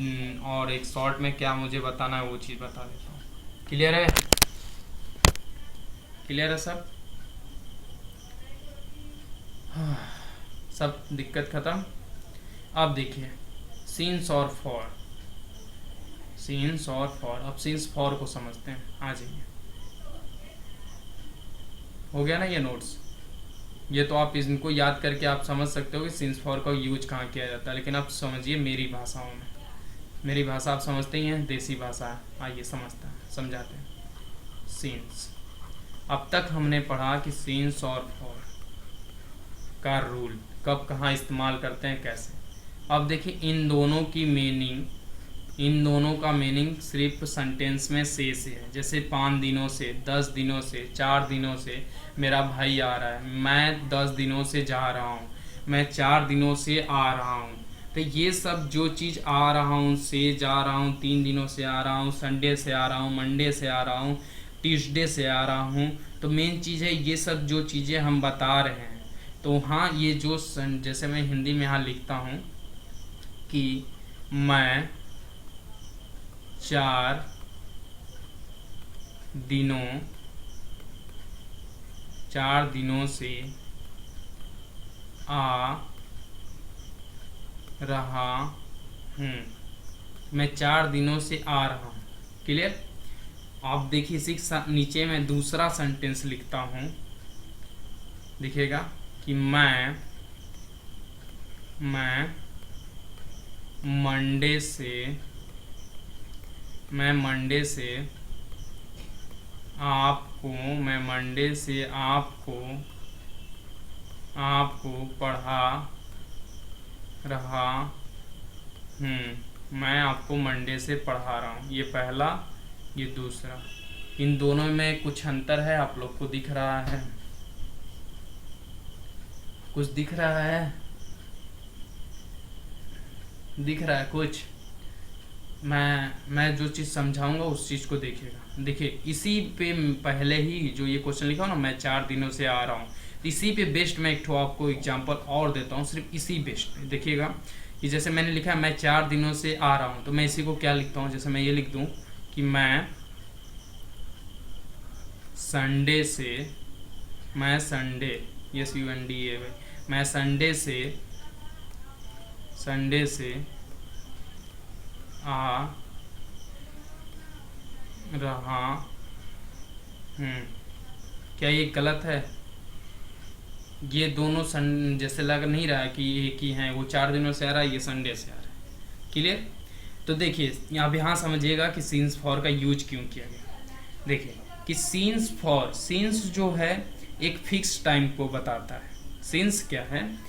और एक शॉर्ट में क्या मुझे बताना है वो चीज़ बता देता हूँ। क्लियर है? क्लियर है सब? सब दिक्कत ख़त्म। अब देखिए, सीन्स और फॉर, सीन्स और फॉर। अब सीन्स फॉर को समझते हैं, आ जाइए। हो गया ना ये नोट्स? ये तो आप इनको याद करके आप समझ सकते हो कि सीन्स फॉर का यूज कहाँ किया जाता है, लेकिन आप समझिए मेरी भाषाओं में। मेरी भाषा आप समझते ही हैं, देसी भाषा है। आइए समझाते हैं। सीन्स, अब तक हमने पढ़ा कि सीन्स और फॉर का रूल कब कहाँ इस्तेमाल करते हैं, कैसे। अब देखिए, इन दोनों का मीनिंग सिर्फ सेंटेंस में से है। जैसे 5 दिनों से, 10 दिनों से, 4 दिनों से मेरा भाई आ रहा है, मैं 10 दिनों से जा रहा हूँ, मैं 4 दिनों से आ रहा हूँ। तो ये सब जो चीज़ आ रहा हूँ, से जा रहा हूँ, 3 दिनों से आ रहा हूँ, संडे से आ रहा हूँ, मंडे से आ रहा हूँ, ट्यूसडे से आ रहा हूँ, तो मेन चीज़ है ये सब जो चीज़ें हम बता रहे हैं। तो हाँ, ये जो जैसे मैं हिंदी में यहाँ लिखता हूँ कि मैं 4 दिनों से आ रहा हूँ, मैं 4 दिनों से आ रहा हूँ। क्लियर? आप देखिए, इसी नीचे मैं दूसरा सेंटेंस लिखता हूँ, दिखेगा कि मैं मंडे से आपको पढ़ा रहा हूँ। मैं आपको मंडे से पढ़ा रहा हूँ। ये पहला, ये दूसरा। इन दोनों में कुछ अंतर है, आप लोग को दिख रहा है? कुछ दिख रहा है? दिख रहा है कुछ? मैं जो चीज़ समझाऊंगा उस चीज़ को देखिएगा। देखिए, इसी पे पहले ही जो ये क्वेश्चन लिखा हो ना, मैं 4 दिनों से आ रहा हूँ, इसी पे बेस्ट मैं एक ठो आपको एग्जांपल और देता हूँ, सिर्फ इसी बेस्ट पे। देखिएगा कि जैसे मैंने लिखा है मैं 4 दिनों से आ रहा हूँ, तो मैं इसी को क्या लिखता हूँ, जैसे मैं ये लिख दूँ कि मैं संडे SUNDAY, मैं संडे से आ रहा हूँ। क्या ये गलत है? ये दोनों जैसे लग नहीं रहा है कि एक ही हैं, वो 4 दिनों से आ रहा है, ये संडे से आ रहा है। क्लियर? तो देखिए आप यहाँ समझिएगा कि सीन्स फॉर का यूज क्यों किया गया। देखिए कि सीन्स जो है एक फिक्स टाइम को बताता है। सीन्स क्या है?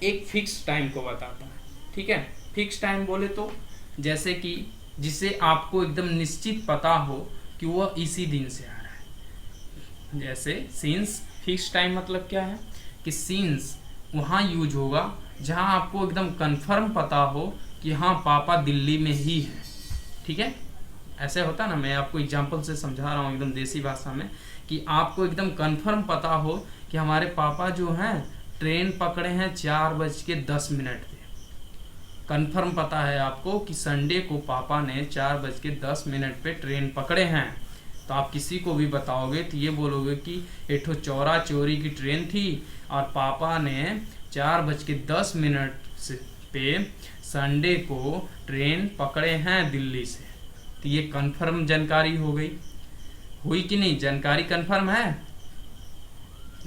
एक फिक्स टाइम को बताता है। ठीक है, फिक्स टाइम बोले तो जैसे कि जिसे आपको एकदम निश्चित पता हो कि वह इसी दिन से आ रहा है। जैसे सीन्स फिक्स टाइम मतलब क्या है कि सीन्स वहाँ यूज होगा जहाँ आपको एकदम कंफर्म पता हो कि हाँ पापा दिल्ली में ही है। ठीक है, ऐसे होता ना, मैं आपको एग्जांपल से समझा रहा हूँ एकदम देसी भाषा में, कि आपको एकदम कंफर्म पता हो कि हमारे पापा जो हैं ट्रेन पकड़े हैं 4:10 पे। कंफर्म पता है आपको कि संडे को पापा ने 4:10 पे ट्रेन पकड़े हैं। तो आप किसी को भी बताओगे तो ये बोलोगे कि एक ठो चौरा चोरी की ट्रेन थी और पापा ने 4:10 पे संडे को ट्रेन पकड़े हैं दिल्ली से। तो ये कंफर्म जानकारी हो गई, हुई कि नहीं? जानकारी कंफर्म है।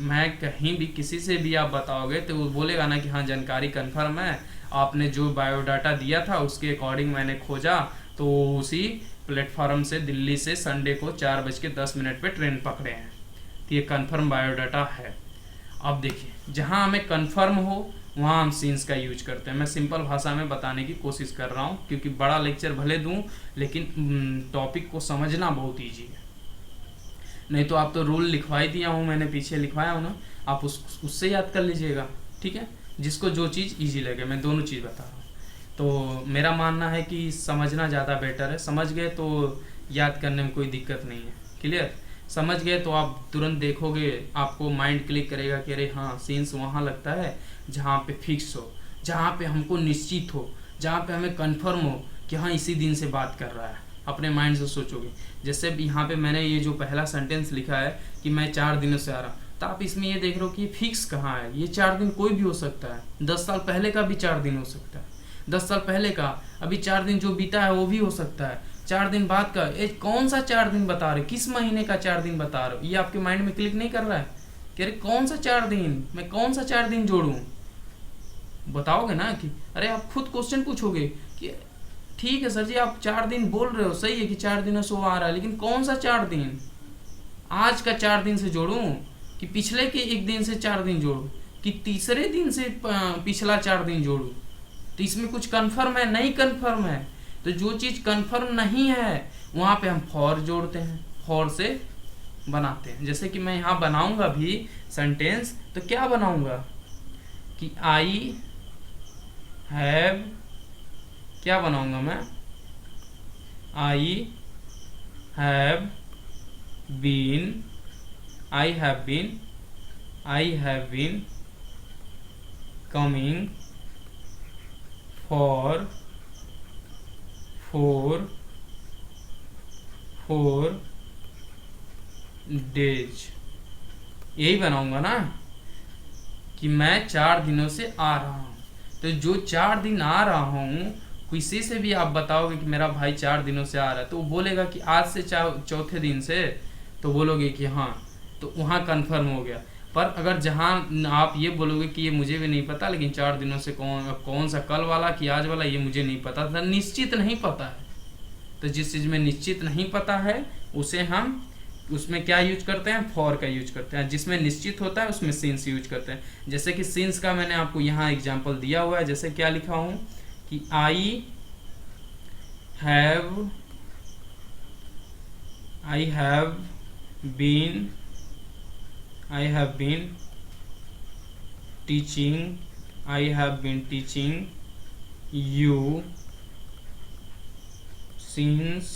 मैं कहीं भी किसी से भी आप बताओगे तो वो बोलेगा ना कि हाँ जानकारी कंफर्म है, आपने जो बायोडाटा दिया था उसके अकॉर्डिंग मैंने खोजा तो उसी प्लेटफॉर्म से दिल्ली से संडे को 4:10 पे ट्रेन पकड़े हैं। तो ये कंफर्म बायोडाटा है। अब देखिए जहाँ हमें कंफर्म हो वहाँ हम सीन्स का यूज करते हैं। मैं सिंपल भाषा में बताने की कोशिश कर रहा हूँ क्योंकि बड़ा लेक्चर भले दूँ लेकिन टॉपिक को समझना बहुत ईजी है। नहीं तो आप तो रूल लिखवा ही दिया हूँ, मैंने पीछे लिखवाया हूँ ना, आप उससे याद कर लीजिएगा। ठीक है, जिसको जो चीज़ ईजी लगे, मैं दोनों चीज़ बता रहा हूँ। तो मेरा मानना है कि समझना ज़्यादा बेटर है। समझ गए तो याद करने में कोई दिक्कत नहीं है। क्लियर? समझ गए तो आप तुरंत देखोगे, आपको माइंड क्लिक करेगा कि अरे हाँ सीन्स वहाँ लगता है जहाँ पे फिक्स हो, जहाँ पे हमको निश्चित हो, जहाँ पे हमें कंफर्म हो कि हाँ इसी दिन से बात कर रहा है। अपने माइंड से सोचोगे। जैसे यहाँ पे मैंने ये जो पहला सेंटेंस लिखा है कि मैं 4 दिनों से आ रहा, तो आप इसमें ये देख रहे हो कि फिक्स कहाँ है। ये 4 दिन कोई भी हो सकता है, 10 साल पहले का भी 4 दिन हो सकता है, 10 साल पहले का, अभी 4 दिन जो बीता है वो भी हो सकता है, 4 दिन बाद का। ये कौन सा 4 दिन बता रहे, किस महीने का 4 दिन बता रहे हो? ये आपके माइंड में क्लिक नहीं कर रहा है कि अरे कौन सा 4 दिन, मैं कौन सा 4 दिन जोड़ूं? बताओगे ना कि अरे आप खुद क्वेश्चन पूछोगे कि ठीक है सर जी आप 4 दिन बोल रहे हो, सही है कि 4 दिनों से वो आ रहा है, लेकिन कौन सा 4 दिन? आज का 4 दिन से जोड़ूं कि पिछले के 1 दिन से 4 दिन जोड़ूं कि तीसरे दिन से पिछला 4 दिन जोड़ूं? तो इसमें कुछ कंफर्म है? नहीं कंफर्म है। तो जो चीज़ कंफर्म नहीं है वहाँ पे हम फॉर जोड़ते हैं, फॉर से बनाते हैं। जैसे कि मैं यहाँ बनाऊंगा भी सेंटेंस, तो क्या बनाऊंगा कि आई हैव, क्या बनाऊंगा मैं? I have been, I have been coming for 4 days. यही बनाऊंगा ना कि मैं 4 दिनों से आ रहा हूँ। तो जो 4 दिन आ रहा हूँ, किसी से भी आप बताओगे कि मेरा भाई 4 दिनों से आ रहा है, तो वो बोलेगा कि आज से चौथे दिन से, तो बोलोगे कि हाँ, तो वहाँ कंफर्म हो गया। पर अगर जहाँ आप ये बोलोगे कि ये मुझे भी नहीं पता, लेकिन 4 दिनों से कौन सा, कल वाला कि आज वाला, ये मुझे नहीं पता था, निश्चित नहीं पता है। तो जिस चीज़ में निश्चित नहीं पता है उसे हम उसमें क्या यूज करते हैं? फॉर का यूज करते हैं। जिसमें निश्चित होता है उसमें सिंस यूज करते हैं। जैसे कि सिंस का मैंने आपको यहाँ एग्जाम्पल दिया हुआ है। जैसे क्या लिखा हूँ कि I have been teaching you since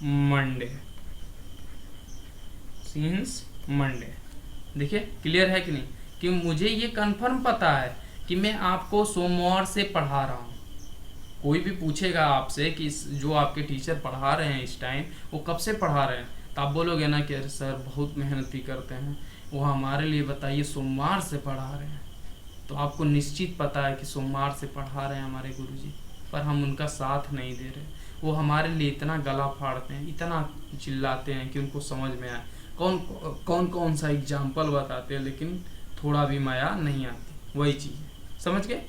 Monday. देखिए क्लियर है कि नहीं? कि मुझे ये कंफर्म पता है कि मैं आपको सोमवार से पढ़ा रहा हूँ। कोई भी पूछेगा आपसे कि जो आपके टीचर पढ़ा रहे हैं इस टाइम, वो कब से पढ़ा रहे हैं, तो आप बोलोगे ना कि अरे सर बहुत मेहनती करते हैं, वो हमारे लिए बताइए सोमवार से पढ़ा रहे हैं, तो आपको निश्चित पता है कि सोमवार से पढ़ा रहे हैं हमारे गुरुजी, पर हम उनका साथ नहीं दे रहे। वो हमारे लिए इतना गला फाड़ते हैं, इतना चिल्लाते हैं कि उनको समझ में आए, कौन सा एग्जाम्पल बताते हैं, लेकिन थोड़ा भी माया नहीं आती। वही चीज़ समझ गए।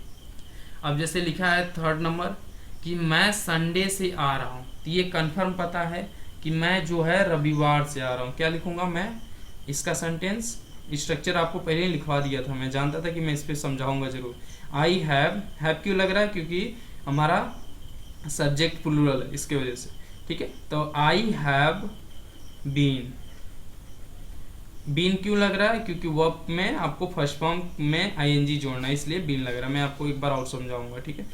अब जैसे लिखा है 3rd नंबर कि मैं संडे से आ रहा हूँ, तो ये कंफर्म पता है कि मैं जो है रविवार से आ रहा हूँ। क्या लिखूंगा मैं, इसका सेंटेंस स्ट्रक्चर आपको पहले ही लिखवा दिया था, मैं जानता था कि मैं इस पर समझाऊंगा जरूर। आई हैव क्यों लग रहा है, क्योंकि हमारा सब्जेक्ट प्लूरल है, इसके वजह से। ठीक है, तो आई हैव बीन क्यों लग रहा है, क्योंकि वर्ब में आपको फर्स्ट फॉर्म में आईएनजी जोड़ना है, इसलिए बीन लग रहा है। मैं आपको एक बार और समझाऊंगा। ठीक है,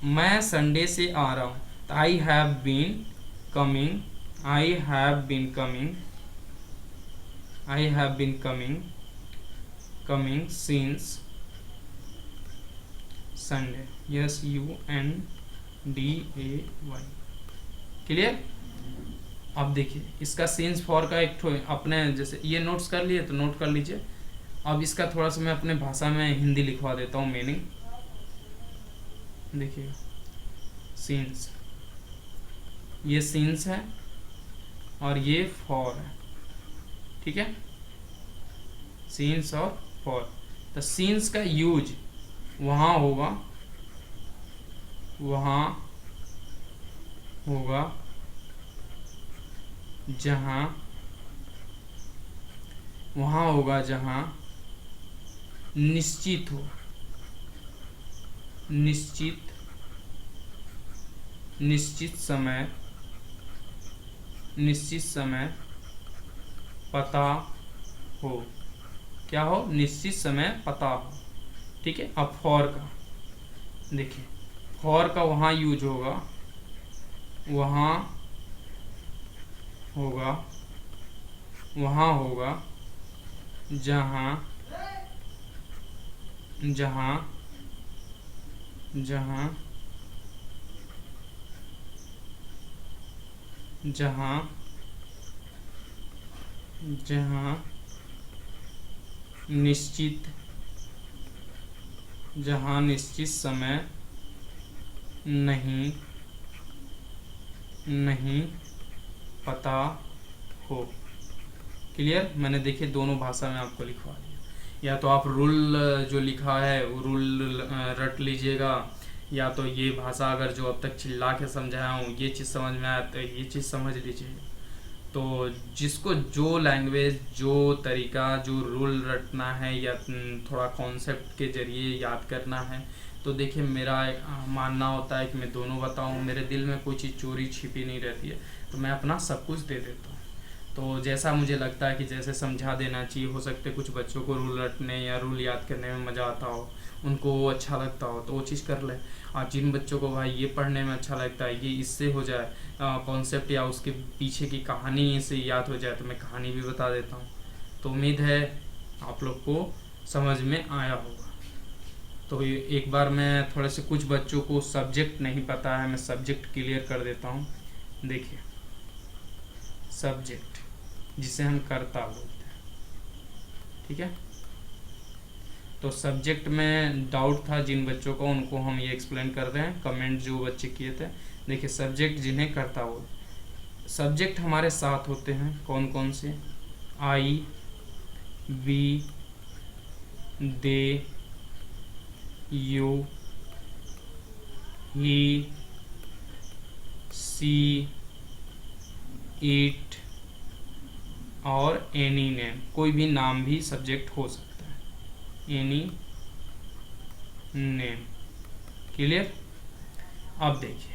मैं संडे से आ रहा हूँ, तो I have been coming, I have been coming, I have been coming since Sunday. SUNDAY। Clear. अब देखिए इसका सिंस फॉर का एक अपने, जैसे ये नोट्स कर लिए तो नोट कर लीजिए। अब इसका थोड़ा सा मैं अपने भाषा में हिंदी लिखवा देता हूँ मीनिंग। देखिए सीन्स, ये सीन्स है और ये फॉर है। ठीक है, सीन्स और फॉर। तो सीन्स का यूज वहाँ होगा जहाँ निश्चित हो, निश्चित समय पता हो। क्या हो, निश्चित समय पता हो। ठीक है, अब फॉर का देखिए, फॉर का वहाँ यूज होगा जहाँ निश्चित समय नहीं पता हो। क्लियर। मैंने देखिए दोनों भाषा में आपको लिखवा दिया। या तो आप रूल जो लिखा है वो रूल रट लीजिएगा, या तो ये भाषा अगर जो अब तक चिल्ला के समझाया हूँ ये चीज़ समझ में आया तो ये चीज़ समझ लीजिए। तो जिसको जो लैंग्वेज, जो तरीका, जो रूल रटना है या थोड़ा कॉन्सेप्ट के जरिए याद करना है, तो देखिए मेरा मानना होता है कि मैं दोनों बताऊं। मेरे दिल में कोई चीज़ चोरी छिपी नहीं रहती है, तो मैं अपना सब कुछ दे देता हूँ। तो जैसा मुझे लगता है कि जैसे समझा देना चाहिए, हो सकते कुछ बच्चों को रूल रटने या रूल याद करने में मज़ा आता हो, उनको वो अच्छा लगता हो तो वो चीज़ कर ले। और जिन बच्चों को भाई ये पढ़ने में अच्छा लगता है, ये इससे हो जाए कॉन्सेप्ट या उसके पीछे की कहानी से याद हो जाए, तो मैं कहानी भी बता देता हूँ। तो उम्मीद है आप लोग को समझ में आया होगा। तो एक बार मैं थोड़े से कुछ बच्चों को सब्जेक्ट नहीं पता है, मैं सब्जेक्ट क्लियर कर देता हूँ। देखिए सब्जेक्ट जिसे हम कर्ता बोलते हैं, ठीक है। तो सब्जेक्ट में डाउट था जिन बच्चों को, उनको हम ये एक्सप्लेन कर रहे हैं, कमेंट जो बच्चे किए थे। देखिए सब्जेक्ट जिन्हें कर्ता बोलते, सब्जेक्ट हमारे साथ होते हैं कौन कौन से, I, we, they, you, he, she, it और एनी नेम। कोई भी नाम भी सब्जेक्ट हो सकता है, एनी नेम। क्लियर। अब देखिए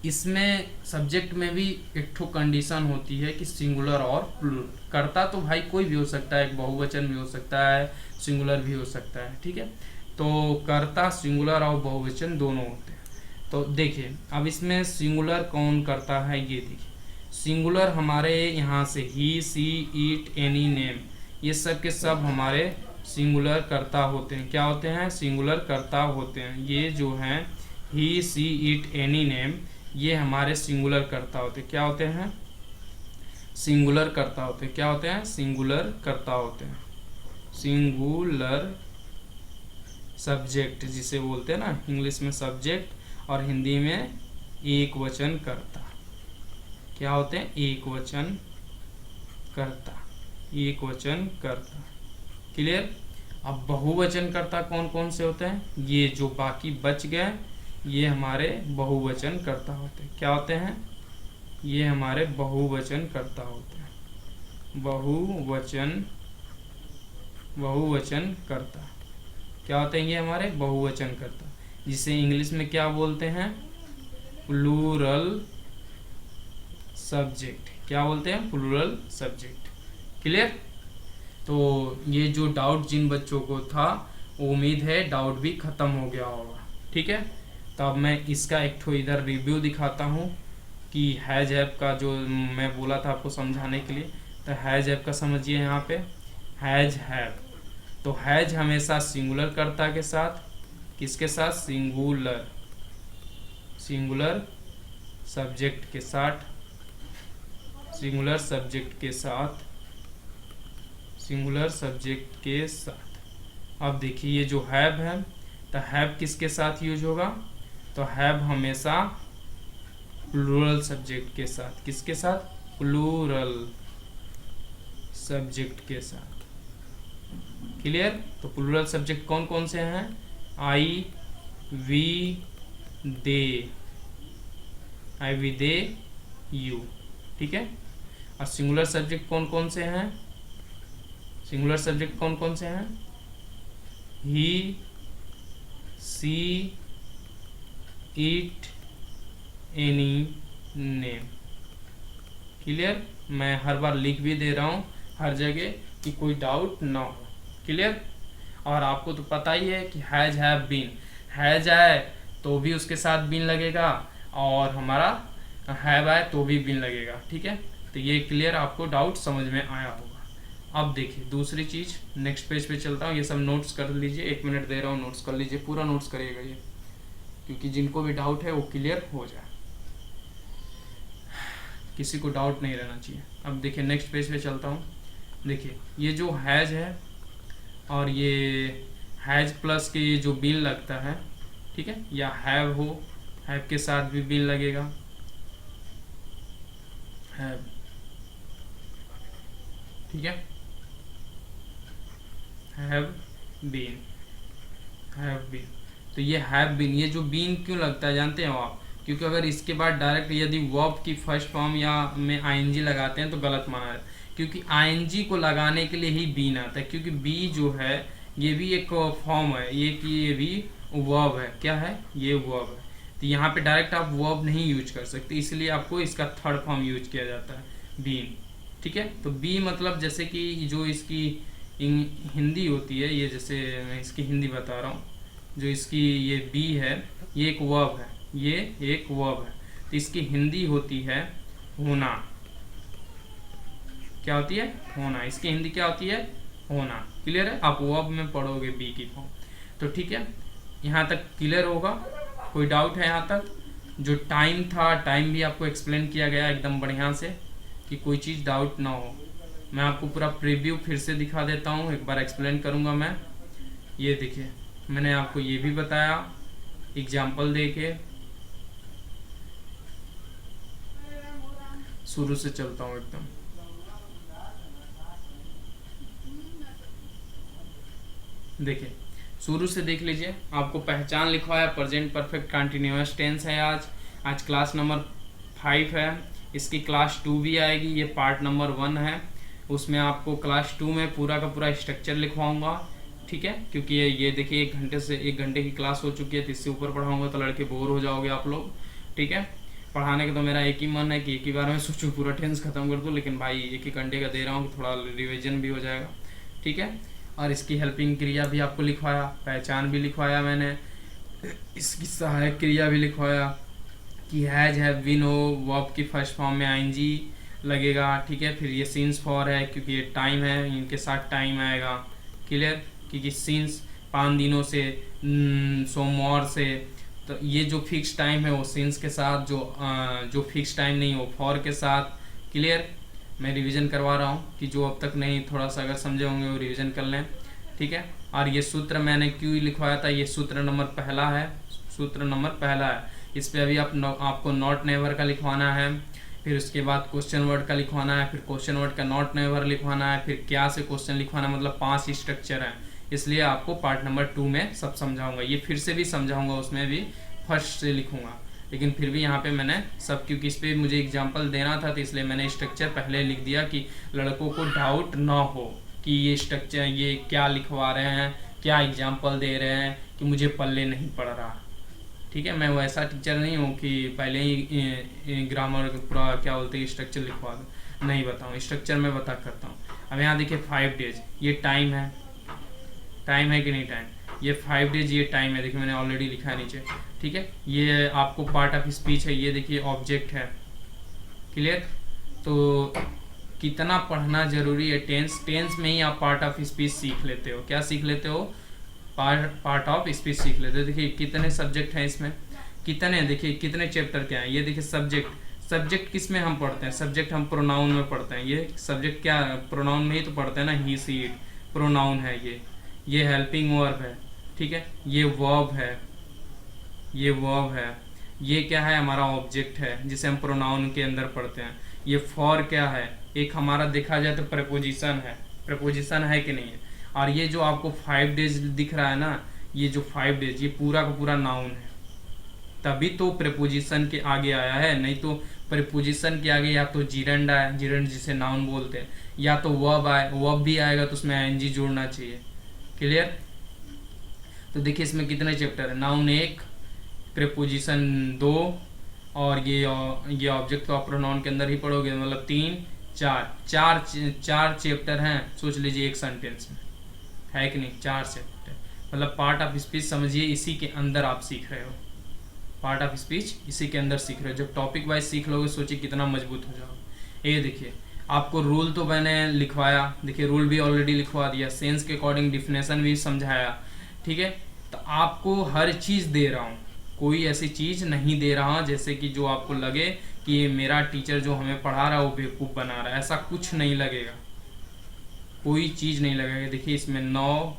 इसमें सब्जेक्ट में भी एक ठो कंडीशन होती है कि सिंगुलर और प्लूरल। कर्ता तो भाई कोई भी हो सकता है, एक बहुवचन भी हो सकता है, सिंगुलर भी हो सकता है, ठीक है। तो कर्ता सिंगुलर और बहुवचन दोनों होते हैं। तो देखिए अब इसमें सिंगुलर कौन करता है, ये देखिए सिंगुलर हमारे यहाँ से ही, सी, इट, एनी, नेम, ये सब के सब हमारे सिंगुलर कर्ता होते हैं। क्या होते हैं, सिंगुलर कर्ता होते हैं। ये जो हैं ही, सी, इट, एनी, नेम, ये हमारे सिंगुलर कर्ता होते हैं। क्या होते हैं, सिंगुलर कर्ता होते हैं। क्या होते हैं? सिंगुलर कर्ता होते हैं। सिंगुलर सब्जेक्ट जिसे बोलते हैं ना, इंग्लिश में सब्जेक्ट और हिंदी में एक वचन कर्ता। क्या होते हैं? एक वचन कर्ता, एक वचन कर्ता। क्लियर? अब बहुवचन कर्ता कौन कौन से होते हैं? ये जो बाकी बच गए ये हमारे बहुवचन कर्ता होते हैं। क्या होते हैं? ये हमारे बहुवचन कर्ता होते हैं। बहुवचन कर्ता क्या होते हैं? ये हमारे बहुवचन कर्ता, जिसे इंग्लिश में क्या बोलते हैं? Plural subject. क्या बोलते हैं? Plural subject. क्लियर? तो ये जो डाउट जिन बच्चों को था, उम्मीद है डाउट भी खत्म हो गया होगा। ठीक है, तो अब मैं इसका एक ठो इधर रिव्यू दिखाता हूँ कि हैज हैव का जो मैं बोला था आपको समझाने के लिए। तो हैज हैव का समझिए। यहाँ पे हैज हैव, तो हैज हमेशा सिंगुलर कर्ता के साथ, किसके साथ? सिंगुलर सब्जेक्ट के साथ, सिंगुलर सब्जेक्ट के साथ, सिंगुलर सब्जेक्ट के साथ। अब देखिए ये जो हैव है, तो हैव किसके साथ यूज होगा? तो हैव हमेशा प्लूरल सब्जेक्ट के साथ। किसके साथ? प्लूरल सब्जेक्ट के साथ। क्लियर? तो प्लूरल सब्जेक्ट कौन कौन से हैं? I, we, they, I, we, they, you. ठीक है, और सिंगुलर सब्जेक्ट कौन कौन से हैं? सिंगुलर सब्जेक्ट कौन कौन से हैं? ही, she, it, any, name. Clear? मैं हर बार लिख भी दे रहा हूँ हर जगह कि कोई डाउट ना हो। क्लियर? और आपको तो पता ही है कि हैज हैव बीन, हैज आए तो भी उसके साथ बीन लगेगा और हमारा हैव आए तो भी बीन लगेगा। ठीक है, तो ये क्लियर, आपको डाउट समझ में आया होगा। अब देखिए दूसरी चीज, नेक्स्ट पेज पे चलता हूँ। ये सब नोट्स कर लीजिए, 1 मिनट दे रहा हूँ, नोट्स कर लीजिए, पूरा नोट्स करिएगा ये, क्योंकि जिनको भी डाउट है वो क्लियर हो जाए, किसी को डाउट नहीं रहना चाहिए। अब देखिए नेक्स्ट पेज पे चलता हूँ। देखिए ये जो हैज है और ये हैज प्लस के ये जो बीन लगता है, ठीक है, या हैव हो, हैव के साथ भी बीन लगेगा, हैव। ठीक है, हैव बीन, हैव बीन। तो ये हैव बीन, ये जो बीन क्यों लगता है जानते हो आप? क्योंकि अगर इसके बाद डायरेक्ट यदि वर्ब की फर्स्ट फॉर्म या में आईएनजी लगाते हैं तो गलत माना है, क्योंकि आईएनजी को लगाने के लिए ही बीन आता है। क्योंकि बी जो है ये भी एक फॉर्म है, ये भी वर्ब है। क्या है? ये वर्ब है। तो यहाँ पे डायरेक्ट आप वर्ब नहीं यूज कर सकते, इसलिए आपको इसका थर्ड फॉर्म यूज किया जाता है, बीन। ठीक है, तो बी मतलब जैसे कि जो इसकी हिंदी होती है, ये जैसे मैं इसकी हिंदी बता रहा हूँ, जो इसकी ये बी है ये एक वर्ब है, ये एक वर्ब है। तो इसकी हिंदी होती है होना। क्या होती है? होना। इसकी हिंदी क्या होती है? होना। क्लियर है? आप वर्ब में पढ़ोगे बी की फॉर्म। तो ठीक है, यहाँ तक क्लियर होगा? कोई डाउट है यहाँ तक? जो टाइम था, टाइम भी आपको एक्सप्लेन किया गया एकदम बढ़िया से, कि कोई चीज़ डाउट ना हो। मैं आपको पूरा प्रीव्यू फिर से दिखा देता हूँ, एक बार एक्सप्लेन करूँगा मैं। ये देखिए मैंने आपको ये भी बताया एग्जाम्पल देके। शुरू से चलता हूँ एकदम। देखिए शुरू से देख लीजिए, आपको पहचान लिखा है, प्रेजेंट परफेक्ट कंटिन्यूअस टेंस है। आज क्लास नंबर 5 है, इसकी क्लास 2 भी आएगी, ये पार्ट नंबर 1 है। उसमें आपको क्लास 2 में पूरा का पूरा स्ट्रक्चर लिखवाऊंगा। ठीक है, क्योंकि ये देखिए 1 घंटे की क्लास हो चुकी है, तो इससे ऊपर पढ़ाऊंगा तो लड़के बोर हो जाओगे आप लोग। ठीक है, पढ़ाने का तो मेरा एक ही मन है कि एक ही बार में सोचूं पूरा टेंस खत्म कर दूं, लेकिन भाई 1 घंटे का दे रहा हूँ, थोड़ा रिविजन भी हो जाएगा। ठीक है, और इसकी हेल्पिंग क्रिया भी आपको लिखवाया, पहचान भी लिखवाया मैंने, इसकी सहायक क्रिया भी लिखवाया कि हैज हैव बीन हो, वर्ब की फर्स्ट फॉर्म में आईएनजी लगेगा। ठीक है, फिर ये सीन्स फॉर है क्योंकि ये टाइम है, इनके साथ टाइम आएगा। क्लियर? क्योंकि सीन्स 5 दिनों से, सोमवार से, तो ये जो फिक्स टाइम है वो सीन्स के साथ, जो फिक्स टाइम नहीं वो फॉर के साथ। क्लियर? मैं रिवीजन करवा रहा हूँ कि जो अब तक नहीं थोड़ा सा अगर समझे होंगे वो रिवीजन कर लें, ठीक है। और ये सूत्र मैंने क्यों लिखवाया था, ये सूत्र नंबर पहला है, सूत्र नंबर पहला है। इस पर अभी आपको नॉट नेवर का लिखवाना है, फिर उसके बाद क्वेश्चन वर्ड का लिखवाना है, फिर क्वेश्चन वर्ड का नॉट नेवर लिखवाना है, फिर क्या से क्वेश्चन लिखवाना है, मतलब 5 स्ट्रक्चर हैं। इसलिए आपको पार्ट नंबर 2 में सब समझाऊंगा। ये फिर से भी समझाऊंगा, उसमें भी फर्स्ट से लिखूंगा, लेकिन फिर भी यहाँ पे मैंने सब, क्योंकि इस पर मुझे एग्जाम्पल देना था तो इसलिए मैंने स्ट्रक्चर पहले लिख दिया कि लड़कों को डाउट ना हो कि ये स्ट्रक्चर ये क्या लिखवा रहे हैं, क्या एग्जाम्पल दे रहे हैं, कि मुझे पल्ले नहीं पड़ रहा, ठीक है। मैं वैसा टीचर नहीं हूँ कि पहले ही ग्रामर पूरा क्या बोलते हैं स्ट्रक्चर लिखवा दूँ, नहीं बताऊँ, स्ट्रक्चर मैं बता करता हूँ। अब यहाँ देखिए 5 डेज, ये टाइम है, टाइम है कि नहीं टाइम, ये 5 डेज ये टाइम है, देखिए मैंने ऑलरेडी लिखा है नीचे, ठीक है। ये आपको पार्ट ऑफ स्पीच है, ये देखिए ऑब्जेक्ट है, क्लियर। तो कितना पढ़ना जरूरी है, टेंस में ही आप पार्ट ऑफ स्पीच सीख लेते हो। क्या सीख लेते हो, पार्ट ऑफ स्पीच सीख लेते हो। देखिए कितने सब्जेक्ट हैं इसमें, कितने, देखिए कितने चैप्टर क्या है, ये देखिए सब्जेक्ट किस में हम पढ़ते हैं, सब्जेक्ट हम प्रोनाउन में पढ़ते हैं। ये सब्जेक्ट क्या प्रोनाउन में ही तो पढ़ते हैं ना, ही सी इट प्रोनाउन है, ये हेल्पिंग वर्ब है, ठीक है। ये वर्ब है, ये वर्ब है, ये क्या है हमारा ऑब्जेक्ट है जिसे हम प्रोनाउन के अंदर पढ़ते हैं। ये फॉर क्या है, एक हमारा देखा जाए तो प्रपोजिशन है, प्रपोजिशन है कि नहीं है। और ये जो आपको 5 डेज दिख रहा है ना, ये जो 5 डेज ये पूरा का पूरा नाउन है, तभी तो प्रपोजिशन के आगे आया है, नहीं तो प्रपोजिशन के आगे या तो जीरंड आए, जीरंड जिसे नाउन बोलते हैं, या तो वर्ब आए, वर्ब भी आएगा तो उसमें आईएनजी जोड़ना चाहिए, क्लियर। तो देखिए इसमें कितने चैप्टर है, नाउन 1, प्रीपोजिशन 2, और ये ऑब्जेक्ट तो आप प्रोनाउन के अंदर ही पढ़ोगे, मतलब 3 4 चैप्टर हैं, सोच लीजिए एक सेंटेंस में, है कि नहीं, 4 चैप्टर, मतलब पार्ट ऑफ स्पीच समझिए इसी के अंदर आप सीख रहे हो, पार्ट ऑफ स्पीच इसी के अंदर सीख रहे हो। जब टॉपिक वाइज सीख लोगे सोचिए कितना मजबूत हो जाओगे। ये देखिए आपको रूल तो मैंने लिखवाया, देखिए रूल भी ऑलरेडी लिखवा दिया, सेंस के अकॉर्डिंग डिफिनेशन भी समझाया, ठीक है। तो आपको हर चीज़ दे रहा हूँ, कोई ऐसी चीज़ नहीं दे रहा जैसे कि जो आपको लगे कि ये मेरा टीचर जो हमें पढ़ा रहा है वो बेवकूफ़ बना रहा है, ऐसा कुछ नहीं लगेगा, कोई चीज़ नहीं लगेगा। देखिए इसमें 9,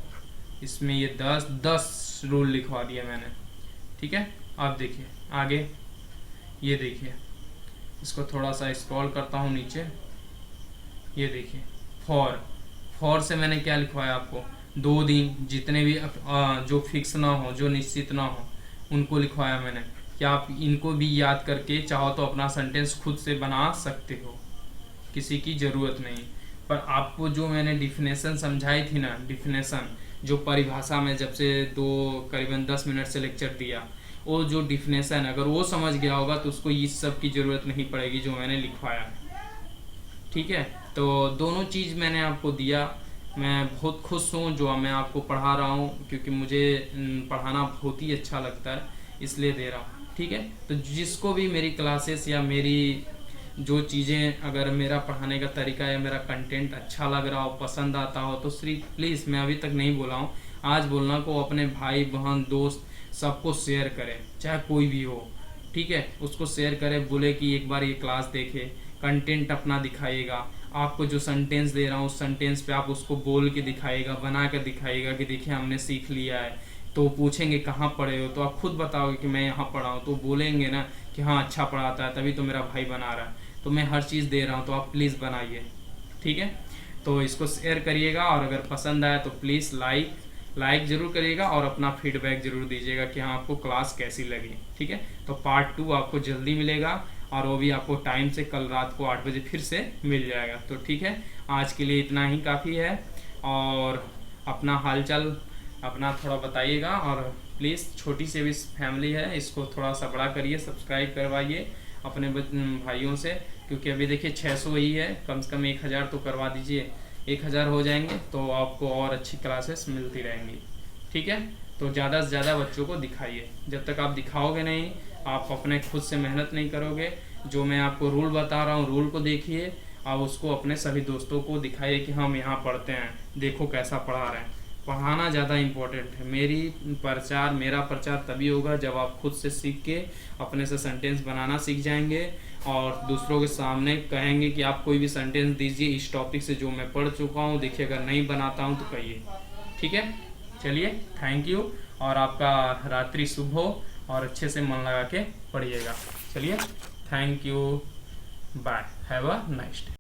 इसमें ये 10 रूल लिखवा दिया मैंने, ठीक है। अब देखिए आगे, ये देखिए इसको थोड़ा सा स्क्रॉल करता हूँ नीचे, ये देखिए फॉर से मैंने क्या लिखवाया आपको, 2 दिन, जितने भी जो फिक्स ना हो, जो निश्चित ना हो, उनको लिखवाया मैंने कि आप इनको भी याद करके चाहो तो अपना सेंटेंस खुद से बना सकते हो, किसी की ज़रूरत नहीं। पर आपको जो मैंने डिफिनेशन समझाई थी ना, डिफिनेशन जो परिभाषा में जब से करीबन 10 मिनट से लेक्चर दिया, वो जो डिफिनेशन अगर वो समझ गया होगा तो उसको इस सब की ज़रूरत नहीं पड़ेगी जो मैंने लिखवाया है, ठीक है। तो दोनों चीज़ मैंने आपको दिया, मैं बहुत खुश हूँ जो मैं आपको पढ़ा रहा हूँ, क्योंकि मुझे पढ़ाना बहुत ही अच्छा लगता है, इसलिए दे रहा हूँ, ठीक है। तो जिसको भी मेरी क्लासेस या मेरी जो चीज़ें, अगर मेरा पढ़ाने का तरीका या मेरा कंटेंट अच्छा लग रहा हो, पसंद आता हो, तो सिर्फ प्लीज़, मैं अभी तक नहीं बोला हूँ, आज बोलना को अपने भाई बहन दोस्त सबको शेयर करें, चाहे कोई भी हो, ठीक है, उसको शेयर करें, बोले कि एक बार ये क्लास देखे, कंटेंट अपना दिखाइएगा, आपको जो सेंटेंस दे रहा हूँ उस सेंटेंस पे आप उसको बोल के दिखाइएगा, बना कर दिखाइएगा कि देखिए हमने सीख लिया है। तो पूछेंगे कहाँ पढ़े हो, तो आप खुद बताओगे कि मैं यहाँ पढ़ा हूँ, तो बोलेंगे ना कि हाँ अच्छा पढ़ाता है, तभी तो मेरा भाई बना रहा है। तो मैं हर चीज़ दे रहा हूँ, तो आप प्लीज़ बनाइए, ठीक है। तो इसको शेयर करिएगा, और अगर पसंद आया तो प्लीज़ लाइक ज़रूर करिएगा, और अपना फीडबैक ज़रूर दीजिएगा कि हाँ आपको क्लास कैसी लगी, ठीक है। तो पार्ट 2 आपको जल्दी मिलेगा, और वो भी आपको टाइम से कल रात को 8 बजे फिर से मिल जाएगा। तो ठीक है, आज के लिए इतना ही काफ़ी है, और अपना हालचाल अपना थोड़ा बताइएगा, और प्लीज़ छोटी सी भी फैमिली है, इसको थोड़ा सा बड़ा करिए, सब्सक्राइब करवाइए अपने भाइयों से, क्योंकि अभी देखिए 600 ही है, कम से कम 1000 तो करवा दीजिए, 1000 हो जाएंगे तो आपको और अच्छी क्लासेस मिलती रहेंगी, ठीक है। तो ज़्यादा से ज़्यादा बच्चों को दिखाइए, जब तक आप दिखाओगे नहीं, आप अपने खुद से मेहनत नहीं करोगे। जो मैं आपको रूल बता रहा हूँ, रूल को देखिए, आप उसको अपने सभी दोस्तों को दिखाइए कि हम यहाँ पढ़ते हैं, देखो कैसा पढ़ा रहे हैं, पढ़ाना ज़्यादा इम्पोर्टेंट है। मेरा प्रचार तभी होगा जब आप खुद से सीख के अपने से सेंटेंस बनाना सीख जाएंगे और दूसरों के सामने कहेंगे कि आप कोई भी सेंटेंस दीजिए इस टॉपिक से जो मैं पढ़ चुका हूँ, देखिए अगर नहीं बनाता हूँ तो कहिए। ठीक है, चलिए थैंक यू, और आपका रात्रि शुभ हो और अच्छे से मन लगा के पढ़िएगा। चलिए thank you, bye, have a nice day.